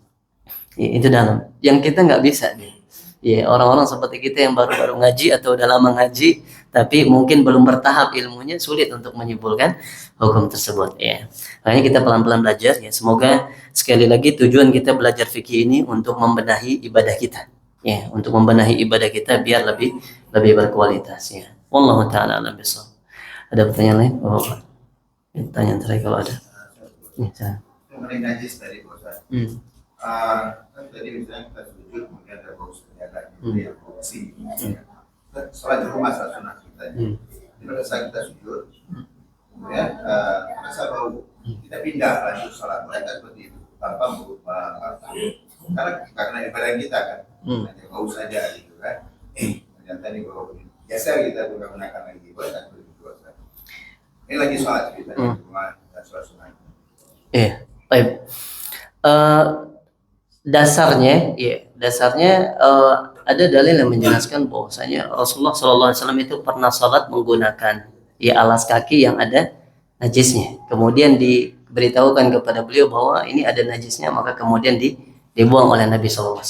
Ya, itu dalam. Yang kita nggak bisa nih. Ya, orang-orang seperti kita yang baru-baru ngaji atau udah lama ngaji, tapi mungkin belum bertahap ilmunya, sulit untuk menyimpulkan hukum tersebut. Ya, makanya kita pelan-pelan belajar. Ya, semoga sekali lagi tujuan kita belajar fikih ini untuk membenahi ibadah kita. Ya, untuk membenahi ibadah kita biar lebih berkualitas. Ya, wallahu taala alam bisawab. Ada pertanyaan lain? Oh, pertanyaan terakhir kalau ada. Ya, mengenai najis tadi Pak Ustaz. Kan tadi misalnya kita sujud kemudian ada bau senyaga gitu yang bau besi. Sholat itu masalah sunnah kita. Di pada saat kita sujud, ya, rasa bau, kita pindah lanjut sholat mereka seperti itu tanpa merubah karena ibadah kita kan, hanya bau saja gitu kan. Ternyata ini bau biasa kita gunakan lagi, boleh kan begitu. Ini lagi sholat kita di rumah dan sholat sunnah. Baik. Dasarnya ada dalil yang menjelaskan bahwasanya Rasulullah SAW itu pernah sholat menggunakan alas kaki yang ada najisnya. Kemudian diberitahukan kepada beliau bahwa ini ada najisnya, maka kemudian dibuang oleh Nabi SAW.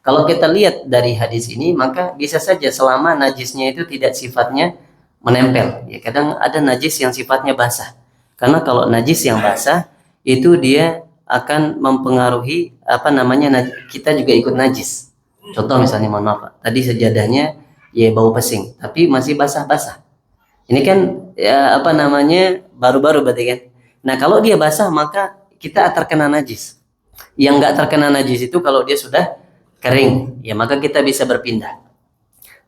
Kalau kita lihat dari hadis ini, maka bisa saja selama najisnya itu tidak sifatnya menempel. Ya, kadang ada najis yang sifatnya basah. Karena kalau najis yang basah itu dia akan mempengaruhi kita juga ikut najis. Contoh misalnya, mohon maaf, tadi sejadahnya bau pesing, tapi masih basah-basah. Ini kan baru-baru berarti kan. Nah kalau dia basah maka kita terkena najis. Yang nggak terkena najis itu kalau dia sudah kering, ya maka kita bisa berpindah.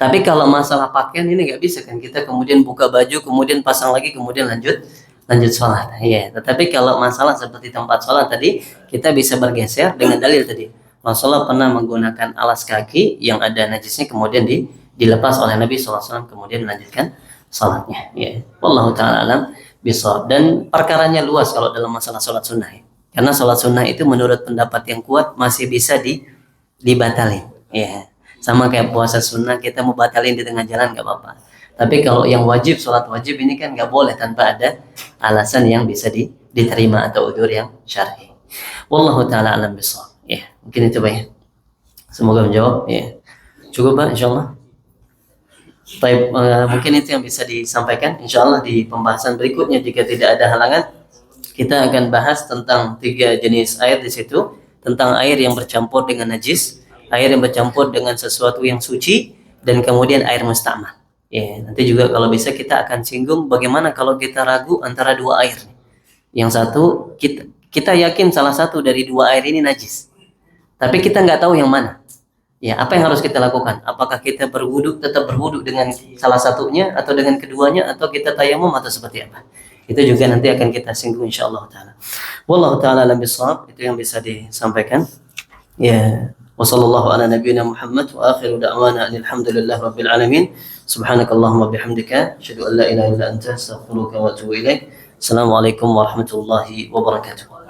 Tapi kalau masalah pakaian ini nggak bisa kan, kita kemudian buka baju, kemudian pasang lagi, kemudian lanjut sholat. Ya, tetapi kalau masalah seperti tempat sholat tadi, kita bisa bergeser dengan dalil tadi. Rasulullah pernah menggunakan alas kaki yang ada najisnya, kemudian dilepas oleh Nabi SAW, kemudian melanjutkan sholatnya. Ya, wallahu ta'ala alam bisawab. Dan perkaranya luas kalau dalam masalah sholat sunnah. Ya. Karena sholat sunnah itu menurut pendapat yang kuat masih bisa dibatalin. Ya, sama kayak puasa sunnah, kita mau batalin di tengah jalan nggak apa-apa. Tapi kalau yang wajib, sholat wajib ini kan nggak boleh tanpa ada alasan yang bisa diterima atau udzur yang syar'i. Wallahu ta'ala alam bisawab. Ya, mungkin itu Pak ya. Semoga menjawab. Ya. Cukup Pak, insyaallah. Baik, mungkin itu yang bisa disampaikan. Insyaallah di pembahasan berikutnya jika tidak ada halangan, kita akan bahas tentang 3 jenis air di situ, tentang air yang bercampur dengan najis, air yang bercampur dengan sesuatu yang suci, dan kemudian air musta'mal. Ya, nanti juga kalau bisa kita akan singgung bagaimana kalau kita ragu antara 2 air. Yang satu kita yakin salah satu dari 2 air ini najis, tapi kita nggak tahu yang mana. Ya, apa yang harus kita lakukan? Apakah kita tetap berwudu dengan salah satunya atau dengan keduanya, atau kita tayamum atau seperti apa? Itu juga nanti akan kita singgung insyaallah taala. Wallahu taala alam bisawab. Itu yang bisa disampaikan. Ya, wassallallahu ala nabiyyina Muhammad wa akhiru da'wana alhamdulillahi rabbil alamin. Subhanakallahumma bihamdika asyhadu an la ilaha illa anta astaghfiruka wa atubu ilaik. Assalamualaikum warahmatullahi wabarakatuh.